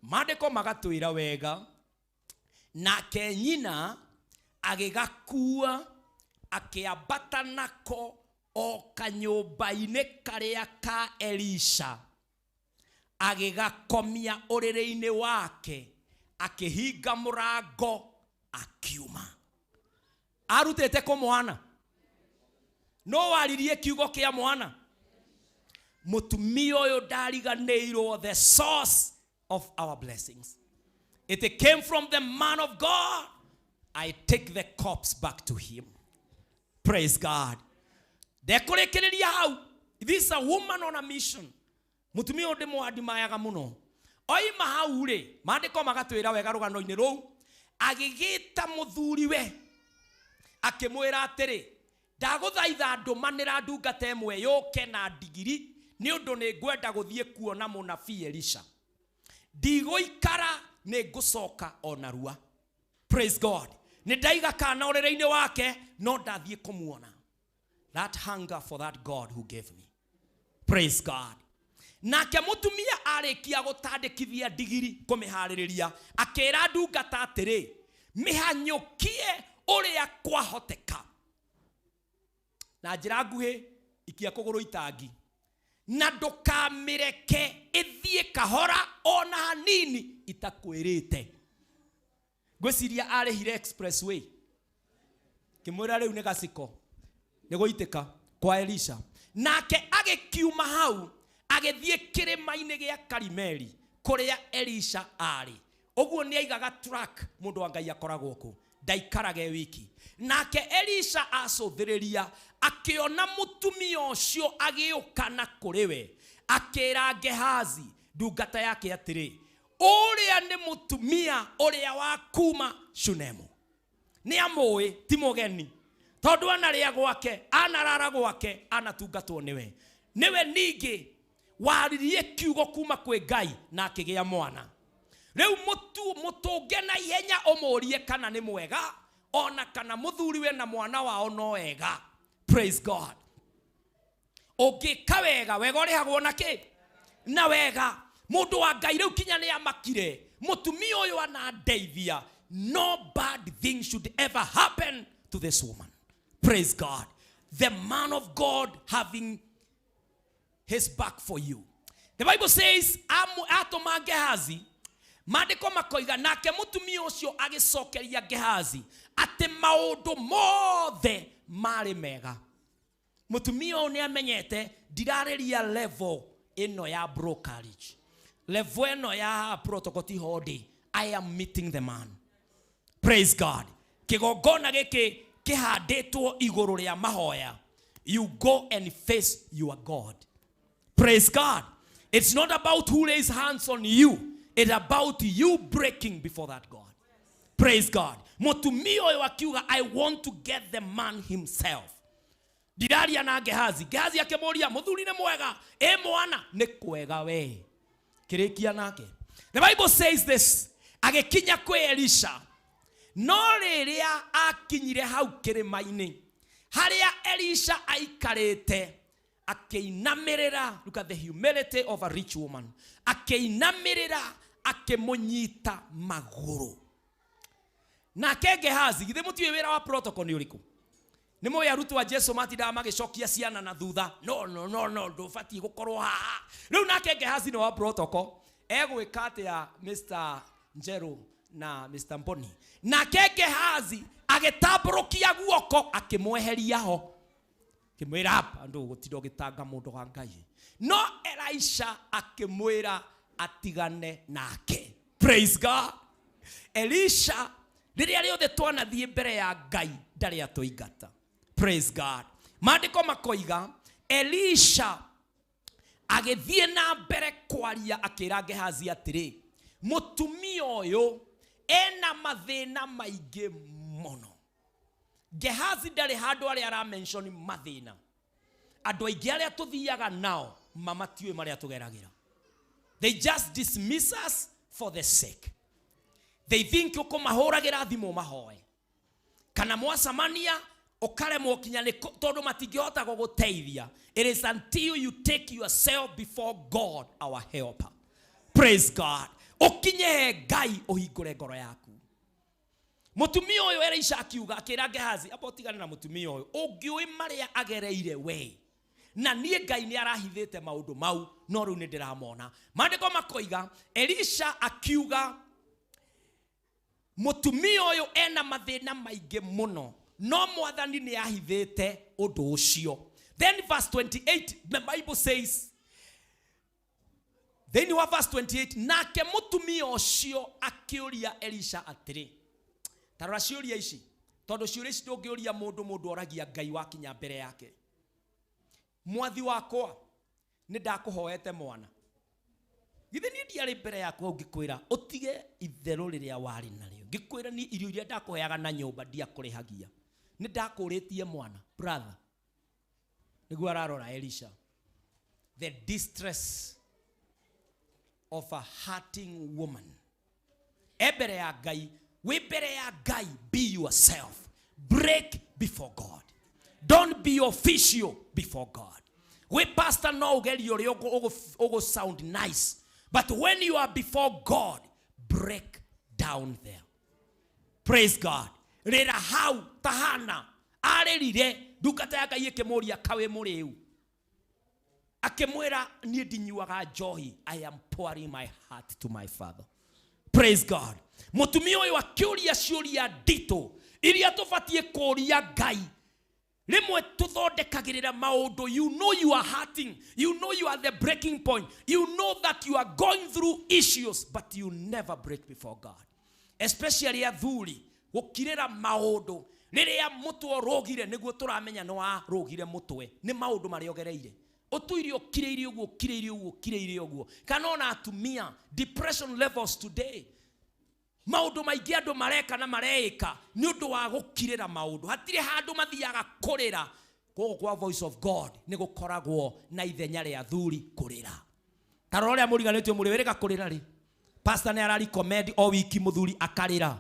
mandĩko magatwä ra wega nake nyina agä gakua akä ambata nako o kanyũmba-inĩ karĩa ka Elisha agä gakomia å rä rä-inä wake akä hinga må rango akiuma arutä te kå mwana no waririe kiugo kä a mwana må tumia å yå ndariganä irwo the source of our blessings it came from the man of God I take the corpse back to him praise God ndekũrĩkĩrĩria hau this is a woman on a mission mutumia ũyũ ndĩmwadimayaga mũno oima hau rĩ mandĩko magatwĩra wega rũgano-inĩ rũu agĩgĩta mũthuriwe akĩmwĩra atĩrĩ ndagũthaitha ndũmanĩra ndungata ĩmwe yũke na ndigiri nĩ ũndũ nĩ ngwenda gũthiĩ kuona mũnabii Elisha ndigũikara nĩ ngũcoka o narua praise God nĩ ndaiga kana ũrĩrĩ-inĩ wake no ndathiĩ kũmuona that hunger for that God who gave me praise God nake mutumia arĩkia gũtandĩkithia ndigiri kũmĩharĩrĩria akĩra ndungata atĩrĩ mĩhanyũkie ũrĩa kwahoteka na njĩra nguhĩ ikia kũgũrũ itangi na ndũkamĩreke ĩthiĩ kahora ona hanini itakwĩrĩte ngwĩciria arĩhire expressway kĩmwĩra rĩu nĩ gaciko nĩ gũitĩka kwa Elisha nake agĩkiuma hau agĩthiĩ kĩrĩma-inĩ gĩa Karimeli kũrĩa Elisha arĩ ũguo nĩ aigaga track mũndũ wa Ngai akoragwo kũ ndaikarage wiki nake Elisha acũthĩrĩria akĩona mũtumia ũcio agĩũka na kũrĩ we akĩra Gehazi ndungata yake atĩrĩ ũrĩa nĩ mũtumia ũrĩa wa kuma Shunemu nĩ amũĩ ti mũgeni tondũ anarĩa gwake anarara gwake anatungatwo nĩwe ningĩ waririe kiugo kuma kwĩ Ngai na akĩgĩa mwana rĩu mũtũnge na ihenya ũmũrie kana nĩ mwega ona kana mũthuriwe na mwana wao no ega praise God ũngĩka wega wega ũrĩhagwo na kĩ na wega mũndũ wa Ngai rĩu kinya nĩ amakire mũtumia ũyũ anandeithia no bad thing should ever happen to this woman praise God the man of God having his back for you the Bible says atũma Gehazi mandĩko makoiga nake mũtumia ũcio agĩcokeria Gehazi atĩ maũndũ mothe mari mega. Mutumio ni amenyete dirareria level ino ya brokerage. Level ino ya protocol ti hodi. I am meeting the man. Praise God. Kigogona giki kihanditwo iguru ria mahoya. You go and face your God. Praise God. It's not about who lays hands on you. It's about you breaking before that God. Praise God. Mutumio wakiuga, I want to get the man himself. Didaria na Gehazi. Gehazi akemoria, muthuri ne mwega. Mwana ne kwega we. Kirekia nake. The Bible says this. Agekinya kwe Elisha. No riria akinyire hau kirimaini. Haria Elisha aikarete. Akeinamirira. Look at the humility of a rich woman. Akeinamirira. Akemunyita maguru. Na ke Gehazi. Githe mutiwe wira wa protocol ni uriku. Nimo ya rutu wa Jesu matida magicokia ciana na thutha. No ndufati gukorwo haha. Riu nake Gehazi no wa protocol. Egwika atia Mr. Njero na Mr. Mboni. Na ke Gehazi agetamburukia guoko akimweheria ho. Kimwira hapa ndo gutido gitanga mundu wa Ngai. No Elisha akimwira atigane nake. Praise God. Elisha riria riothe twana thie mbere ya Ngai ndari atoingata. Praise God. Maandiko makoiga Elisha agethie na mbere kwaria akira Gehazi atiri, mutumia uyu ena mathina maingi muno. Gehazi ndari handu ari ara mention mathina. Andu aingi aria tuthiaga nao mamatiwe maria tugeragira. They just dismiss us for the sake. They think uko mahuragira thimo mahoe. Kana mwasamania okare mokinya ne todo matigota guguteithia. It is until you take yourself before God, our helper. Praise God. Okinye Ngai ohingure ngoro yaku. Mutumia uyu Elisha akiuga akira Gehazi abotigane na mutumia uyu. Ungiui maria agereire we. Na nie Ngai ni arahithite maundu mau no riu ni ndiramona. Maandiko makoiga Elisha akiuga mutumia uyu ena mathina maingi muno. No mwathani ni ahithite undu ucio. Then verse 28, the Bible says, then you have verse 28, nake mutumia ucio akiuria Elisha atiri. Tarora ciuria ici. Tondu ciuria ici ndungiuria mundu oragia Ngai wakinya mbere yake. Mwathi wakwa ni ndakuhoete mwana. Githe ni ndiari mbere yakwa ungikwira utige itheru riria wari nario. Ngikwira ni irio iria ndakuheaga na nyumba ndiakurihagia. Ni ndakuritie mwana, brother. Niguo ararora Elisha. The distress of a hurting woman. Ebere ya Ngai, we bere ya Ngai, be yourself. Break before God. Don't be official before God. We pastor no get your ogo sound nice. But when you are before God, break down there. Praise God. Rera hau tahana arerire dukata ya Ngai kemoria kawe muriu. Akemwera nie dinyuaga joy. I am pouring my heart to my Father. Praise God. Mutumia uyu akiuria ciuria dito iria tufatie kuria Ngai. Rimwe tuthondekagirira maundu. You know you are hurting. You know you are the breaking point. You know that you are going through issues, but you never break before God. Especially athuri gukirira maundu. Riria mutwe rogire niguo turamenya no arogire mutwe. Ni maundu mariogereire. Otuirio kireirie uguo. Kanona atumia depression levels today. Maundu maingi andu mareka na mareika ni undu wa gukirira maundu. Hatire handu mathiaga kurira. Kwa voice of God ni gukoragwo na ithenya ria athuri kurira. Tarore amuriganitwe muri wereka kurira ri. Pastor ne arari comment o wiki muthuri akarira.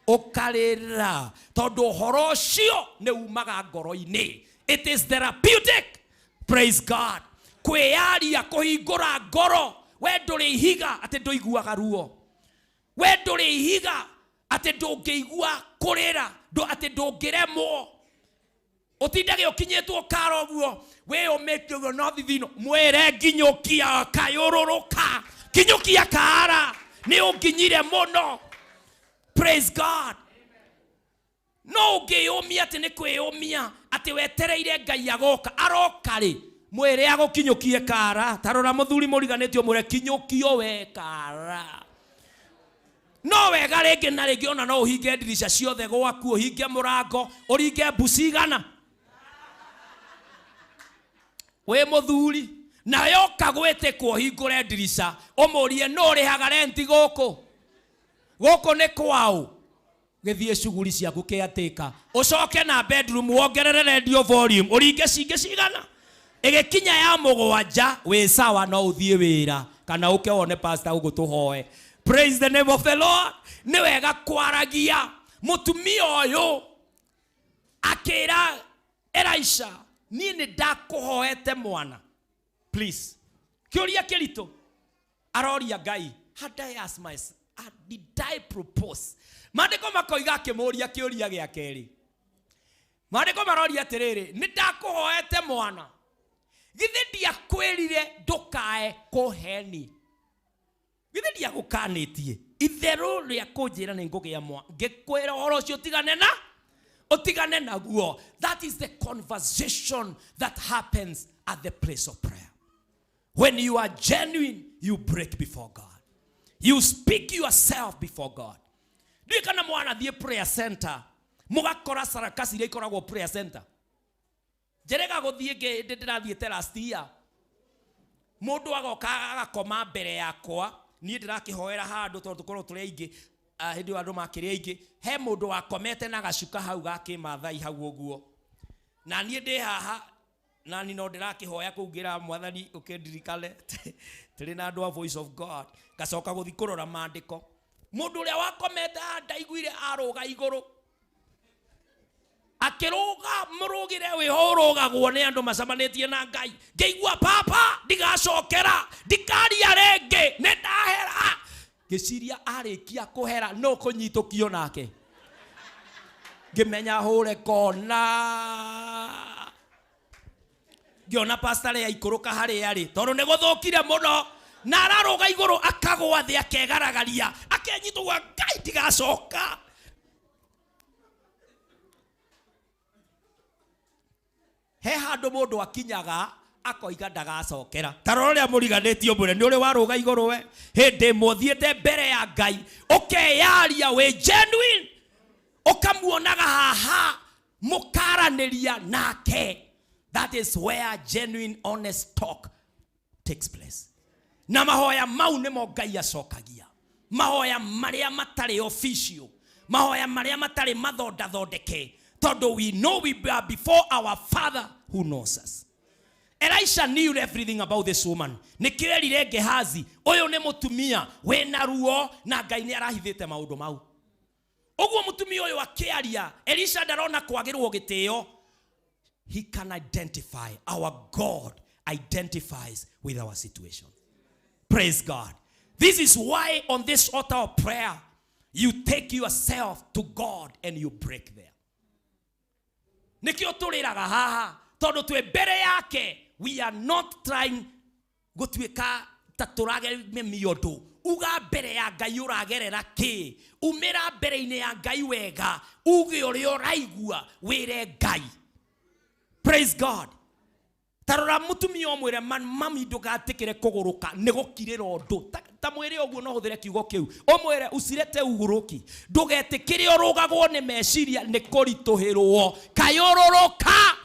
Okarira tondu horo cio ne umaga ngoro-ini. It is therapeutic. Praise God. Kweyaria kuhingura ngoro. We nduri ihiga ati nduiguaga ruo. We nduri ihiga ati ndungiigua kurira. Ati ndungiremwo. Utindage ukinyetwo karo guo. We umekyo no thithino. Mwere nginyukia kayururuka. Kinyukia kara. Ni unginyire muno. Praise God. No geomia ati ni kweyomia ati ati wetereire Ngai agoka aroka ri mwere agokinyukie kara tarora muthuri muriganitio mwere kinyukio we kara no wega rĩngĩ na rĩngĩ ona no ũhinge ndirisha ciothe gwaku ũhinge mũrango ũringe mbucigana we muthuri na yoka gwĩtĩkwo hingũre ndirisha ũmũrie no ũrĩhaga renti gũkũ nĩ kwao gĩthiĩ shughuli ciaku kĩatĩka ũcoke na bedroom wongerere radio volume ũringe cingĩ cigana ĩgĩkinya ya mũgwanja wĩ sawa no ũthiĩ wĩra kana ũke wone pastor ũgũtũhoe. Praise the name of the Lord. Nĩ wega kwaragia mũtumia ũyũ akĩra Elisha niĩ nĩ ndakũhoete mwana please kĩũria kĩritũ aroria Ngai did I propose maandĩko makoiga akĩmũria kĩũria gĩa kerĩ maandĩko maroria atĩrĩrĩ nĩ ndakũhoete mwana githĩ ndiakwĩrire ndũkae kũheni githĩ ndiagũkanĩtie itherũ rĩa kũnjĩra nĩ ngũgĩa mwana ngĩkwĩra ũhoro ũcio ũtigane naguo. That is the conversation that happens at the place of prayer. When you are genuine, you break before God. You speak yourself before God. Ndiye kana mwana thiĩ prayer center mugakora sarakasi iria ikoragwo prayer center jerega gũthiĩ ndĩrathiĩte last year mũndũ agoka agakoma mbere yakwa niĩ ndĩrakĩhoera handũ tondũ tũkorwo tũrĩ aingĩ hĩndĩ ĩyo andũ makĩrĩ aingĩ he mũndũ wakomete na gacuka hau gakĩmathai hau ũguo na niĩ ndĩ haha na ni no ndĩrakĩhoya kũngĩra mwathani ũkĩndirikane tũrĩ na andũ a voice of God gacoka gũthi kũrora maandĩko mũndũ ũrĩa wakomete ndaiguire arũga igũrũ akĩrũga mũrũgire wĩho ũrũgagwo nĩ andũ macamanĩtie na Ngai ngĩigua papa ndigacokera ndikaria rĩngĩ nĩ ndahera gĩciria arĩkia kũhera no kũnyitũkio nake ngĩmenya hũre kona ngĩona pastor ya ikũrũka harĩa arĩ tondũ nĩ gũthũkire mũno na ararũga igũrũ akagwa thĩ akegaragaria akenyitwo Ngai ndigacoka he handũ mũndũ akinyaga akoiga ndagacokera tarora ũrĩa mũriganĩtio mwĩre nĩ ũrĩ warũga igũrũ we hĩndĩ mũthiĩte mbere ya Ngai ũkeyaria wĩ genuine ũkamuonaga haha mũkaranĩria nake. That is where genuine honest talk takes place. Na mahoya mau nĩmo Ngai acokagia mahoya marĩa matarĩ official mahoya marĩa matarĩ mathondeke tondũ we know we are before our Father who knows us. Elisha knew everything about this woman. Nikirerire Gehazi ũyũ nĩ mũtumia wĩna ruo na Ngai nĩ arahithĩte maũndũ mau. Ũguo mũtumia ũyũ akĩaria Elisha ndarona kwagĩrwo gĩtĩo. He can identify. Our God identifies with our situation. Praise God. This is why on this altar of prayer you take yourself to God and you break there. Nikio tuliraga haha todo twĩ mbere yake. We are not trying gũtuĩka taturage mĩmĩondo. Uga mbere ya Ngai ũragerera kĩ? Umĩra mbere-inĩ ya Ngai wega. Uge ũrĩa ũraigua wĩre Ngai. Praise God. Tarora mũtumia ũmwĩre mami ndũgatĩkĩre kũgũrũka nĩ gũkirĩra ũndũ. Ta mwĩre ũguo no hũthĩre kiugo kĩu. Ũmwĩre ucirete ũgũrũki. Ndũgetĩkĩre ũrũgagwo nĩ meciria nĩ kũritũhĩrwo. Kayũrũrũka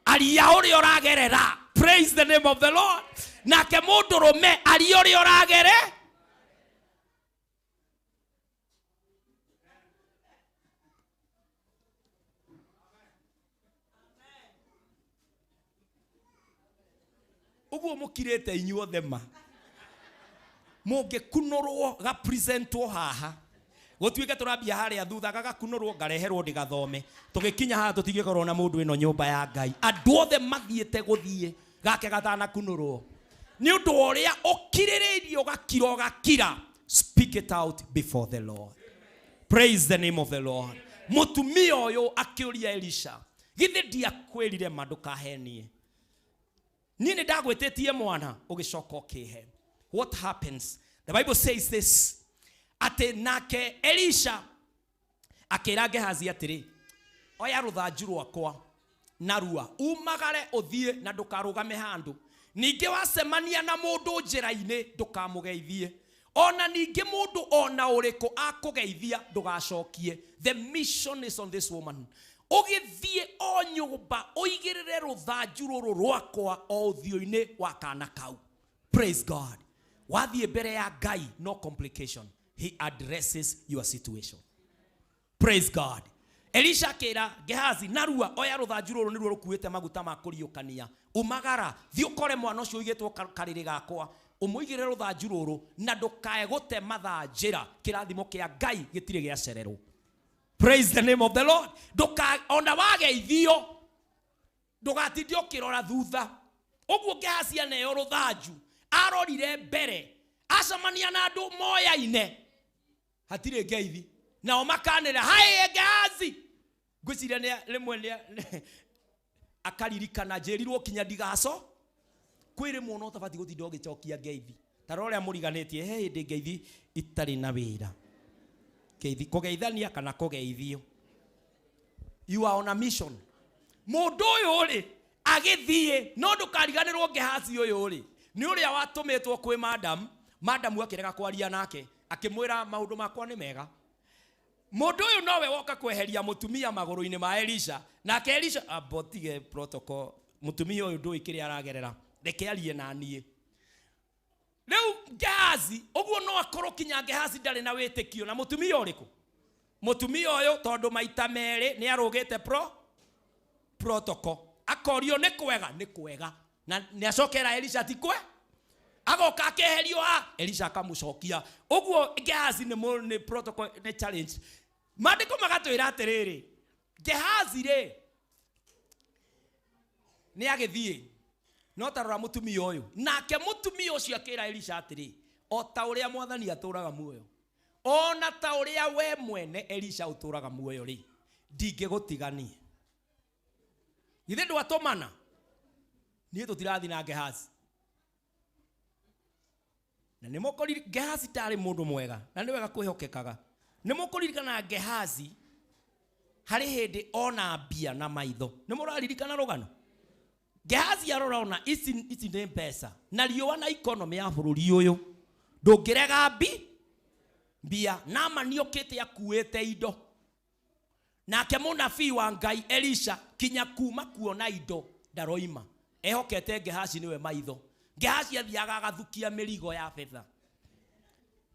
aria ũrĩa ũragerera. Praise the name of the Lord. Nake mũndũrũme aria ũrĩa ũragere. Uguo mukirete inyuothe ma mũngĩkunũrwo gapresentwo haha gũtuĩke tũrambia harĩa thutha gagakunũrwo ngareherwo ndigathome tũgĩkinya haha tũtingĩkorwo na mũndũ ĩno nyũmba ya Ngai andũ othe mathiĩte gũthiĩ gake gatanakunũrwo nĩ ũndũ ũrĩa ũkirĩrĩirio gakira. Speak it out before the Lord. Praise the name of the Lord. Mũtumia ũyũ akĩũria Elisha githĩ ndiakwĩrire ma ndũkahenie nini ndagwetetie mwana ugicoka ukihe. What happens? The Bible says this. Ate nake Elisha akĩra Gehazi atĩrĩ oya rũthanju rwakwa narua umagare uthie na ndukarugame handu ninge wacemania na mundu njira-ini ndukamugeithie ona ninge mundu ona uriko akugeithia ndugacokie. The mission is on this woman. Ugithie o nyumba uigirire ruthanju ruru rwakwa o uthio-ini wa kana kau. Praise God. Wathie mbere ya Ngai, no complication. He addresses your situation. Praise God. Elisha kera Gehazi narua oya ruthanju ruru niruo rukuite maguta ma kuriukania umagara thi ukore mwana ucio uigitwo kariri gakwa umuigire ruthanju ruru na ndukae gute mathanjira kirathimo kia Ngai gitire giacererwo. Praise the name of the Lord. Nduka ona wageithio ndugatinde ukirora thutha. Uguo Gehazi aneyo ruthanju arorire mbere acamania na andu moyaine hatire ngeithi nao makanira hai Gehazi ngwiciria ne rimwe ne akaririkana njerirwo kinya ndigaco kwire muno tabati gutinda ugicokia ngeithi taroria muriganitie he ndi ngeithi itari na wira ngeithi kugeithania kana kugeithio. You are on a mission. Mundu uyu ri agithie no ndukariganirwo Gehazi uyu ri ni uria watumitwo kwi madam akirega kwaria nake akimwira maundu makwa ni mega. Mundu uyu nowe woka kweheria mutumia maguru-ini ma Elisha na Elisha abotige protocol mutumia uyu ndui kiri aragerera reke arie na nie. Riu Gehazi uguo no akorwo kinya Gehazi ndari na witikio na mutumia uriku mutumia uyu tondu maita meri ni arugite protocol akorio ni kwega na ni acokera Elisha tikwe agoka akeherio Elisha akamucokia. Uguo Gehazi ni protocol ni challenge. Mandiko magatwira atiriri Gehazi ri ni agithie no tarora mutumia uyu nake mutumia ucio akira Elisha atiri o ta uria mwathani aturaga muoyo ona ta uria we mwene Elisha uturaga muoyo ri ndingigutigania githe ndwatomana nie tutirathi na Gehazi na nimukori Gehazi tari mundu mwega na ni wega kwihokekaga. Nimukuririkana Gehazi hari hindi ona mbia na maitho nimuraririkana rugano Gehazi arora ona ici ni pesa na riwa na economy ya bururi uyu ndungirega mbia nama niokite akuite indo nake munabii wa Ngai Elisha kinya kuma kuona indo ndaroima ehokete Gehazi niwe maitho. Gehazi athiaga agathukia mirigo ya fedha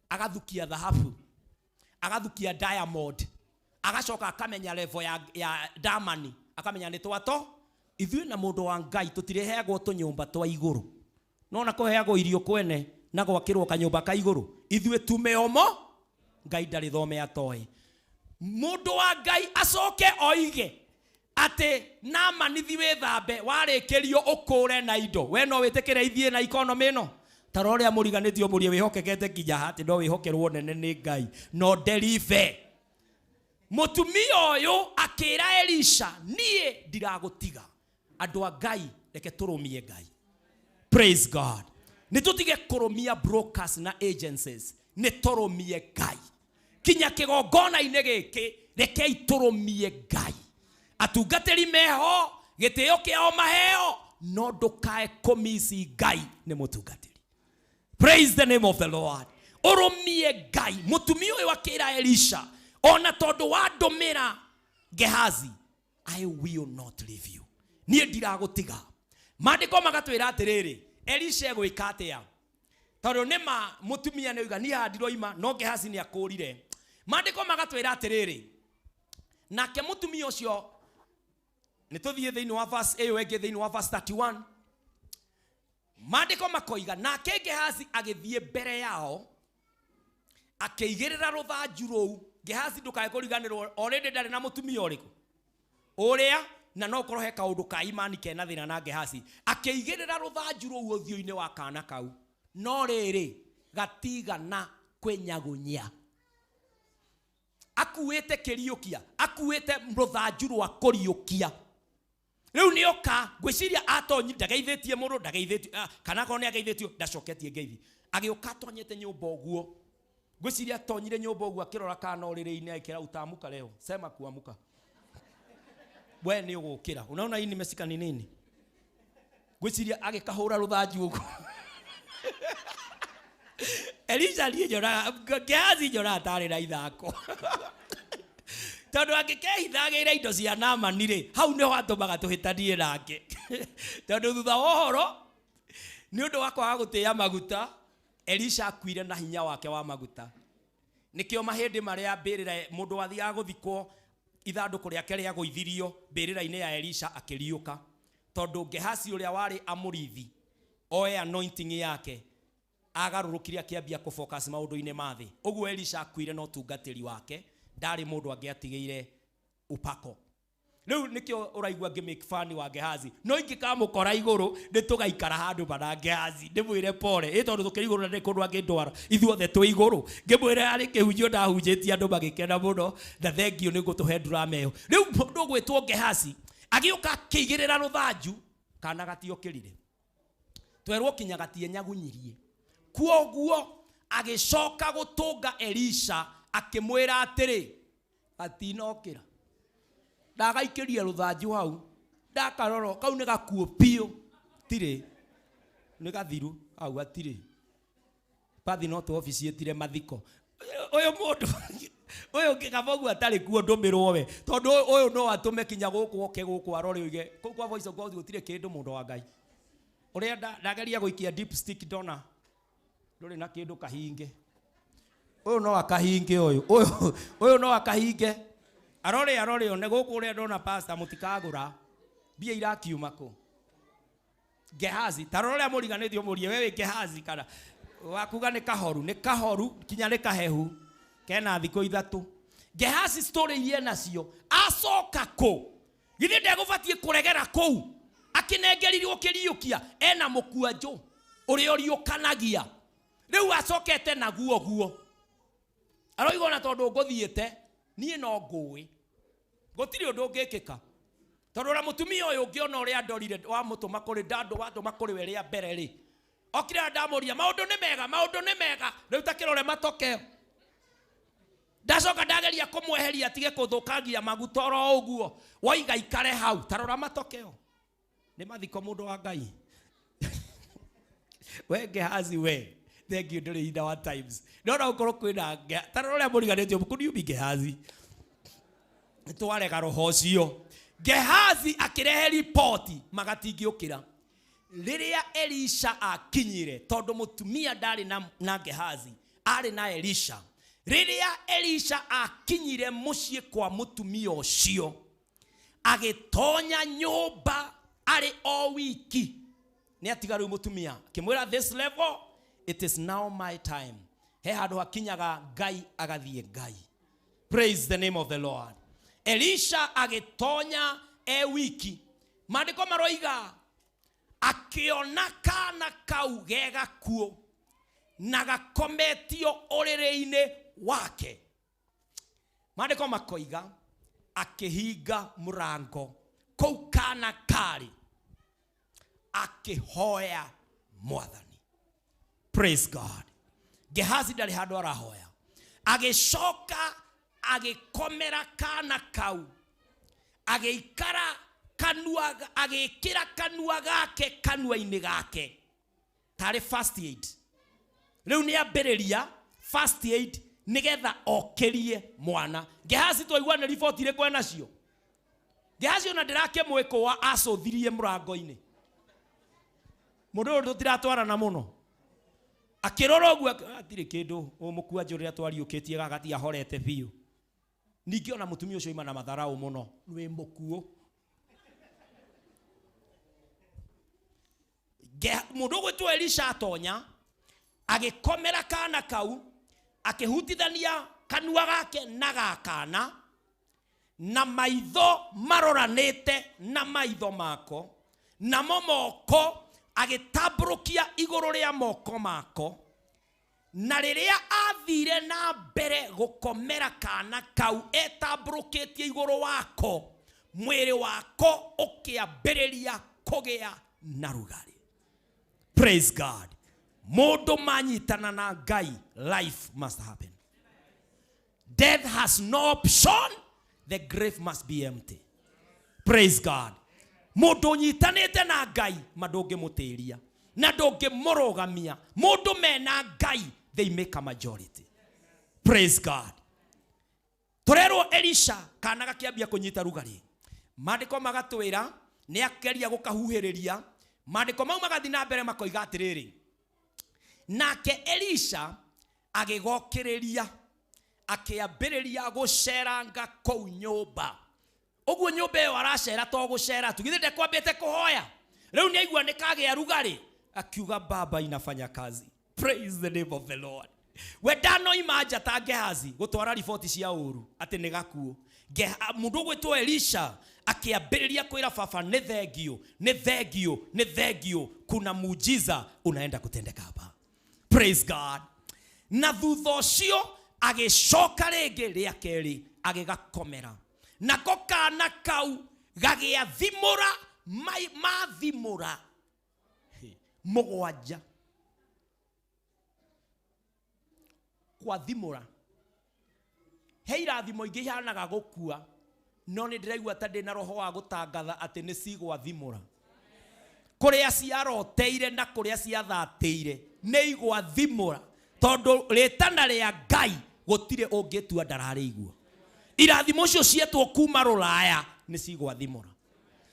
agathukia dhahabu agathukia diamond agacoka akamenya level ya damani akamenya ni twato ithuĩ na mundu wa Ngai tutireheagwo tunyumba twa iguru no na kuheagwo irio kwene na gwakirwo kanyumba ka iguru ithuĩ tumeomo Ngai ndari thome atoe mundu wa Ngai acoke oige ate Naamani thi withambe warikirio ukure na indo we no witikire ithie na economy no taroria muriganitio murie wihokekete kinya hati no wihokerwo nene ni Ngai no deliver. Mutumia uyu akira Elisha nie ndiragutiga andu a Ngai reke turumie Ngai. Praise God. Ni tutige kurumia brokers na agencies ni turumie Ngai kinya kigongona-ini giki reke iturumie Ngai atungatiri meho gitio kiao maheo no ndukae komisi Ngai ni mutungatiri. Praise the name of the Lord. Urumie Ngai. Mutumia uyu akira Elisha ona tondu wa ndumira Gehazi I will not leave you nie ndiragutiga. Mandiko magatwira atiriri Elisha gwika atia tondu nima mutumia ni uga ni handirwo ima no Gehazi ni akurire. Mandiko magatwira atiriri nake mutumia ucio ni tuthie thiini wa verse eyo enge thiini wa verse 31 mandiko makoiga nake Gehazi agithie mbere yao akeigirira ruthanju rou. Gehazi ndukae kuriganirwo already ndari na mutumia uriku uria na no korwo he kaundu ka imani kena thina na Gehazi akeigirira ruthanju rou uthio-ini wa kana kau no riri gatigana kwenyagunya akuite kiriukia akuite ruthanju rwa kuriukia. Riu ni oka gwiciria atonyi ndageithetie mundu ndageithetie kana ko ni ageithitio ndacoketie ngeithi agioka tonyete nyumba uguo gwiciria tonyire nyumba uguo akirora kana orire-ini aikira utamuka leo sema kuamuka we ni ugukira. Unaona hii nimesika ni nini? Gwiciria agikahura ruthanju uko. Elisha njora Gehazi njora atari na ithako. Tondu angikehithagira indo cia Naamani ri, hau niho atumaga tuhitanie nake. Tondu thutha wa uhoro ni undu wa kwaga gutia maguta, Elisha akuire na hinya wake wa maguta. Nikio mahindi maria mbirira mundu wathiaga guthikwo ithanduku riake ria guithirio mbirira-ini ya Elisha akiriuka. Tondu Gehazi uria wari amurithi oe anointing yake agarurukire akiambia kufocus maundu-ini mathi. Uguo Elisha akuire no tungatiri wake, ndari mundu angiatigire upako. Riu nikio uraigua ngimake fani wa Gehazi. No ingikamukora iguru nitugaikara handu bana Gehazi ndimwire pole tondu tukiri iguru na ndikundu angindwara ithuothe twi iguru ngimwire ari kihunjio ndahunjitie andu magikena muno na thengio ni gutuhe ndurameyo. Riu mundu gwitwo Gehazi agiuka akigirira ruthanju kana gatiokirire twerwo kinya gatie nyagunyirie. Kuoguo agicoka gutunga Elisha akimwira atiri atinokira ndagaikiria ruthanju hau ndakaroro kau ni gakuo pio tire ni gathiru hau atire pathi no to office etire mathiko uyu mundu uyu ngikabogu atari kuo ndumirwo we tondu uyu no atume kinya guku oke guku arore uge kwa voice of God gutire kindu mundu wa Ngai uria ndageria guikia deep stick dona nduri na kindu kahinge uyu no akahinge uyu no akahinge arore one guku uria ndona pastor mutikagura bia irakiuma ku Gehazi tarore amuriganithio murie wewe Gehazi kana wakuga ni kahoru kinya ni kahehu kena thiko ithatu. Gehazi story irie nacio acoka ku githi ndegubatie kuregera ku akinengerirwo kiriukia ena mukuanjo uri oriukanagia riu acokete naguo aroigona tondu nguthiete nie no ngui gutiri undu ngikika tondu ra mutumia uyu ngiona uria ndorire wa mutuma kuri ndandu watuma kuri we ria mbere ri okira ndamuria maundu ni mega riu takirore matokeo ndacoka ndageria kumweheria atige kuthukangia maguta oro uguo waiga ikare hau tarora matokeo ni mathiko mundu wa Ngai. We Gehazi we thank you nduri in our times no ukoro kwina tarora muriganitio kuni umi Gehazi twarega roho cio. Gehazi akirehe ripoti magatingiukira riria Elisha akinyire tondu mutumia ndari na Gehazi ari na Elisha. Riria Elisha akinyire mucii kwa mutumia ucio agitonya nyumba ari o wiki ni atiga riu mutumia kimwira this level it is now my time he handu hakinyaga Ngai agathie Ngai. Praise the name of the Lord. Elisha agitonya wiki maandiko maroiga akiona kana kau gega kuo na gakometio urire-ini wake. Maandiko makoiga akihinga murango kou kana kari akihoya Mwathani. Praise God. Gehazi ndari handu arahoya agicoka agikomera kana kau agikara kanua agikira kanua gake kanua-ini gake tari first aid. Riu ni ambiriria first aid nigetha okerie mwana. Gehazi twaigua ni report ire kwena cio Gehazi ona ndirake mwiko wa acothirie murango-ini mundu tutiratwarana muno akirora uguo atire kindu umukua njurira twariukitie gagati ahorete biu ningi ona mutumia ucio ima na matharau muno nwi mukuo mundu gwitwo Elisha atonya agikomera kana kau akihutithania kanua gake na gakana na maitho maroranite na maitho mako na moko agitamburukia iguru ria moko mako na riria athire na mbere gukomera kana kau etamburukitie iguru wako mwiri wako ukiambiriria kugia na rugari. Praise God. Mundu manyitana na Ngai life must happen. Death has no option. The grave must be empty. Praise God. Mundu nyitanite na Ngai madonge mutiria na ndonge morogamia. Mundu mena Ngai, they make a majority. Praise God. Torero Elisha kana gakiambia kunyita rugari. Mandiko magatwira ni akeria gukahuhiriria. Mandiko mau magathi na mbere makoiga atiriri. Nake Elisha agigokiriria akiambiriria guceranga kou nyumba. Oguo nyumba yo aracera to gucera tu. Githinde kwambite kuhoya. Riu ni aigua nikagia rugari. Akiuga baba inafanya kazi. Praise the name of the Lord. We dano imaja ta Gehazi gutwara riboti cia uru ati ni gakuo. Mundu gwitwo Elisha akiambiriria kwira baba ni thengio, ni thengio, ni thengio, kuna muujiza unaenda kutendeka hapa. Praise God. Na thutha ucio agicoka ringi ria keri agigakomera. Nako kana kau gagia thimura mathimura mugwanja kwa thimura. He irathimo ingi ihanaga gukua, no ni ndiraigua ta ndina roho wa gutangatha ati ni cigwa thimura. Kuria ciaroteire na kuria ciathateire ni igwa thimura, tondu ritana ria Ngai gutire ungitua ndararigua. Irathimo cio cietwo kuma Ruraya ni cigwa thimura.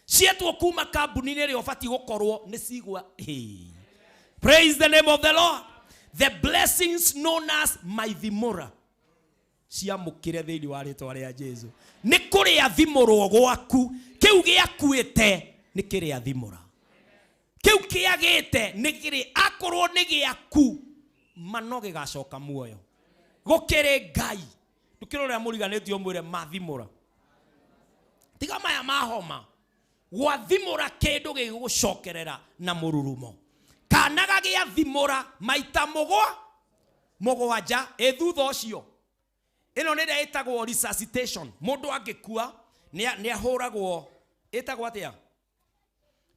Cietwo kuma kambuni-ini ri obati gukorwo ni cigwa. Praise the name of the Lord. The blessings known as my thimura ciamukire thiini wa ritwa ria Jesu. Ni kuria thimurwo gwaku. Kiu giakuite ni kiria thimura. Kiu kiagite ni kiri akorwo ni giaku mano gigacoka muoyo. Gukire Ngai. Tukirora muriganitio mwire mathimura. Tiga maya mahoma. Gwathimura kindu gigucokerera na mururumo. Kana gagia thimura maita mugwanja thutha ucio. Ino ni etagwo resuscitation. Mundu angikua ni ahuragwo etagwo atia?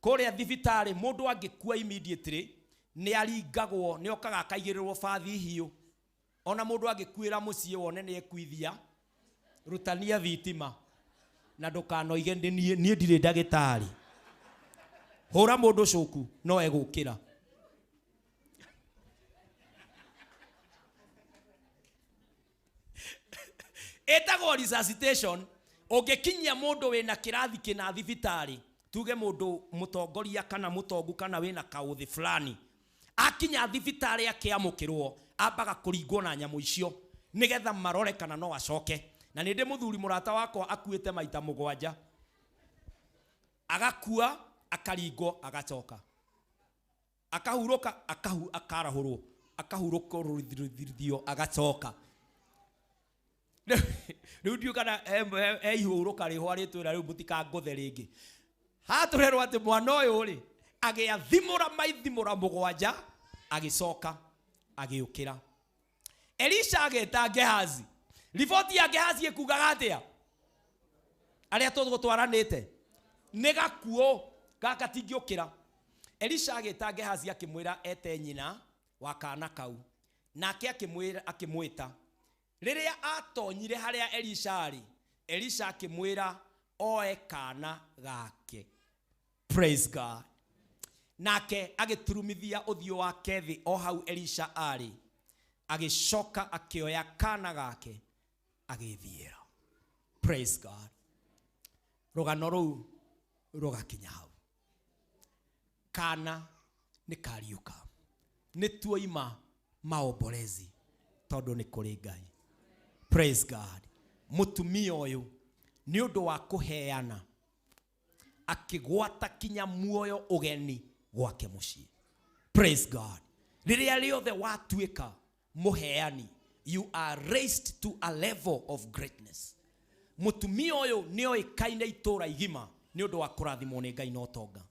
Kuria thibitari mundu angikua immediately ni aringagwo, ni okaga akaigirirwo bathi hiu. Ona mundu angikuira mucii wone ni ekuithia rutania thitima na ndukanoige ni ndire ndagitari. Hura mundu cuku no egukira. Etagwo resuscitation. Ungikinyia mundu wina kirathi kina thibitari, tuge mundu mutongoria kana mutongu kana wina kauthi fulani, akinya thibitari akiamukirwo ambaga kuringwo na nyamu icio nigetha marore kana no acoke. Na ninde muthuri murata wakwa akuite maita mugwanja, agakua akaringwo agacoka, akahuruka akarahurwo, akahuruka ruthio agacoka. Riu ndio kana ihuruka rihwa ritwira riu mutikangothe ringi. Haturerwo ati mwana uyu ri agia thimura maithimura mugwanja agicoka agiukira. Elisha ageta Gehazi. Riboti ya Gehazi ekugaga atia? Aria tugutwaranite ni gakuo gaka tingiukira. Elisha ageta Gehazi akimwira ete nyina wa kana kau, nake akimwita. Riria atonyire haria Elisha ari, Elisha akimwira oe kana gake. Praise God. Nake agiturumithia uthio wake thi o hau Elisha ari, agicoka akioya kana gake agithiera. Praise God. Rugano ruu rugakinya hau. Kana ni kariuka, ni tuoima maombolezi tondu ni kuri Ngai. Praise God. Mutumia uyu ni undu wa kuheana akigwata kinya muoyo ugeni gwake mucii. Praise God. Riria riothe watuika muheani, you are raised to a level of greatness. Mutumia uyu ni oikaine itura igima ni undu wa kurathimwo ni Ngai no tonga.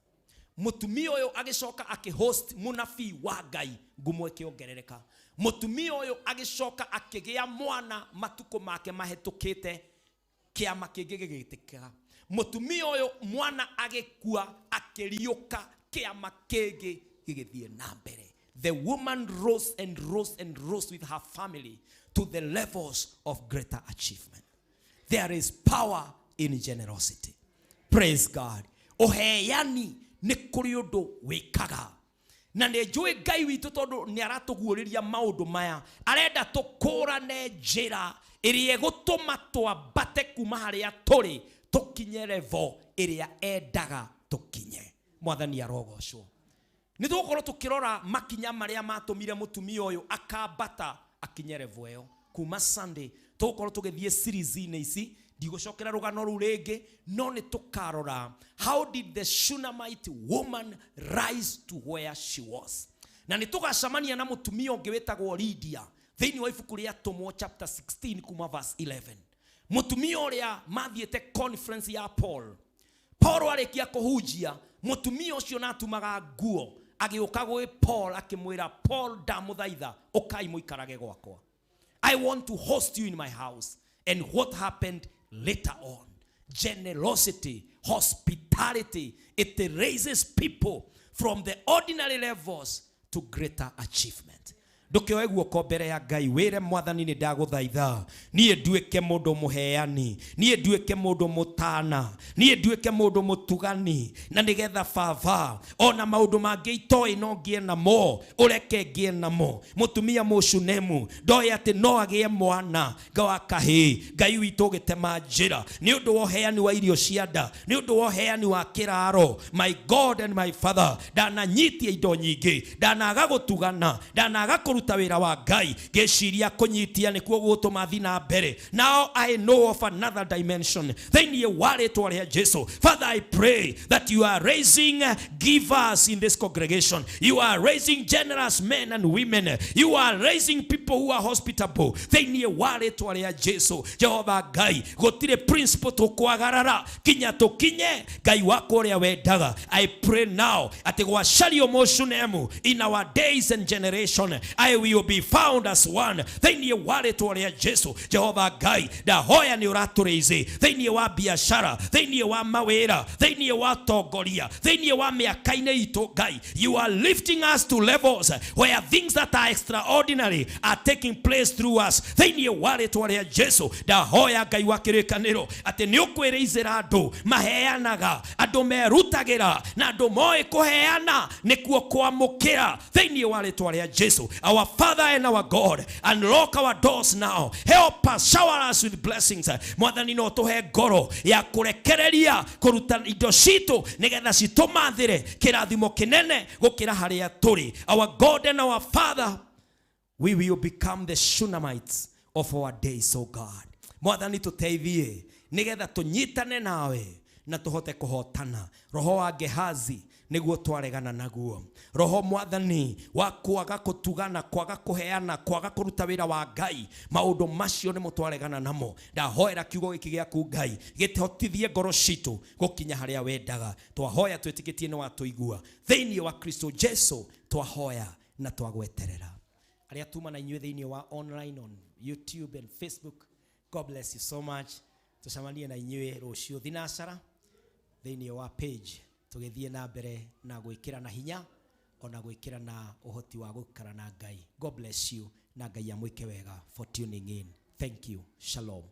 Mutumia uyu agicoka akihost munabii wa Ngai ngumo ikiongerereka. Mutumia uyu agicoka akigia mwana matuko make mahetukite kiama kingi gigitikira. Mutumia uyu mwana agikua akiriuka kiama kingi gigithie na mbere. The woman rose and rose and rose with her family to the levels of greater achievement. There is power in generosity. Praise God. Oheani ni kuri undu wikaga. Na nä njå Ngai witå tondå nä aratå guårä maå maya arenda tå kå rane njä ra ä rä egå tå ma twambate kuma harä a tå rä tå kinye revo ä rä a endaga tå kinye. Mwathani arogocwo. Nä tå gåkorwo tå kä rora makinya marä a matå mire må tumia å yå akambata akinye revo ä yo. Kuma Sunday tå gåkorwo tå gä thiä series-inä ici ndigåcokera rũgano rũu rĩngĩ no nĩ tũkarora how did the Shunammite woman rise to where she was. Na nĩ tũgacamania na mũtumia ũngĩ wĩtagwo Lydia thĩinĩ wa ibuku rĩa Atũmwo chapter 16 kuma verse 11. Mũtumia ũrĩa mathiĩte conference ya Paul arĩkia kũhunjia, mũtumia ũcio natumaga nguo agĩũka gwĩ Paul akĩmwĩra, Paul ndamũthaitha ũkai mũikarage gwakwa. I want to host you in my house. And what happened later on? Generosity, hospitality, it raises people from the ordinary levels to greater achievement. Ndukiwe guoko mbere ya Ngai wire Mwathani ni ndaguthaitha nie nduike mundu muheani, nie nduike mundu mutana, nie nduike mundu mutugani, na nigetha Baba ona maundu mangi itoi no ngie namo ureke ngie namo. Mutumia Mũshunemu ndoi ati no agie mwana gawa kahi. Ngai witu gitema njira ni undu wa uheani wa irio cianda, ni undu wa uheani wa kiraro. My God and my Father, ndananyitia indo nyingi, ndanaga gutugana, ndanaga kuruta wira wa Ngai geciria kunyitia nikuo gutuma thi na mbere. Now I know of another dimension. Then you wale to wale Jesu. Father, I pray that you are raising givers in this congregation. You are raising generous men and women. You are raising people who are hospitable. Then you wale to wale Jesu. Jehova Ngai gotire principle to kwagarara kinya to kinye Ngai wako ria wendaga. I pray now ati gwacari Mũshunemu in our days and generation I will be found as one. Thĩinĩ wa rĩtwa rĩa Jesu. Jehova Ngai ndahoya nĩ ũratũrĩize thĩinĩ wa biashara, thĩinĩ wa mawĩra, thĩinĩ wa tongoria, thĩinĩ wa mĩaka-inĩ itũ Ngai. You are lifting us to levels where things that are extraordinary are taking place through us. Thĩinĩ wa rĩtwa rĩa Jesu ndahoya Ngai wa kĩrĩkanĩro atĩ nĩ ũkwĩrĩizĩra andũ maheanaga, andũ merutagĩra na andũ moĩ kũheana nĩkuo kwamũkĩra thĩinĩ wa rĩtwa rĩa Jesu. Our Father and our God, unlock our doors now. Help us, shower us with blessings. Mwathani no tuhe ngoro ya kurekereria kuruta indo citu nigetha citumathire kirathimo kinene gukira haria turi. Our God and our Father, we will become the Shunammite of our days, oh God. Mwathani tuteithie nigetha tunyitane nawe na tuhote kuhotana roho wa Gehazi niguo twaregana naguo. Roho Mwathani wa kwaga kutugana, kwaga kuheana, kwaga kuruta wira wa Ngai, maundu macio nimo twaregana namo. Ndahoera kiugo giki giaku Ngai gitehotithie ngoro citu gukinya haria wendaga. Twahoya twitikitie ni watuigua thiini wa Kristo Jesu. Twahoya na twagweterera. Aria tuma na inyuĩ thiini wa online on YouTube and Facebook, God bless you so much. Tucamanie na inyuĩ rũciũ thinacara thiini wa page tugithie na mbere na gwikira na hinya ona gwikira na uhoti wa gukara na Ngai. God bless you na Ngai amwike wega for tuning in. Thank you. Shalom.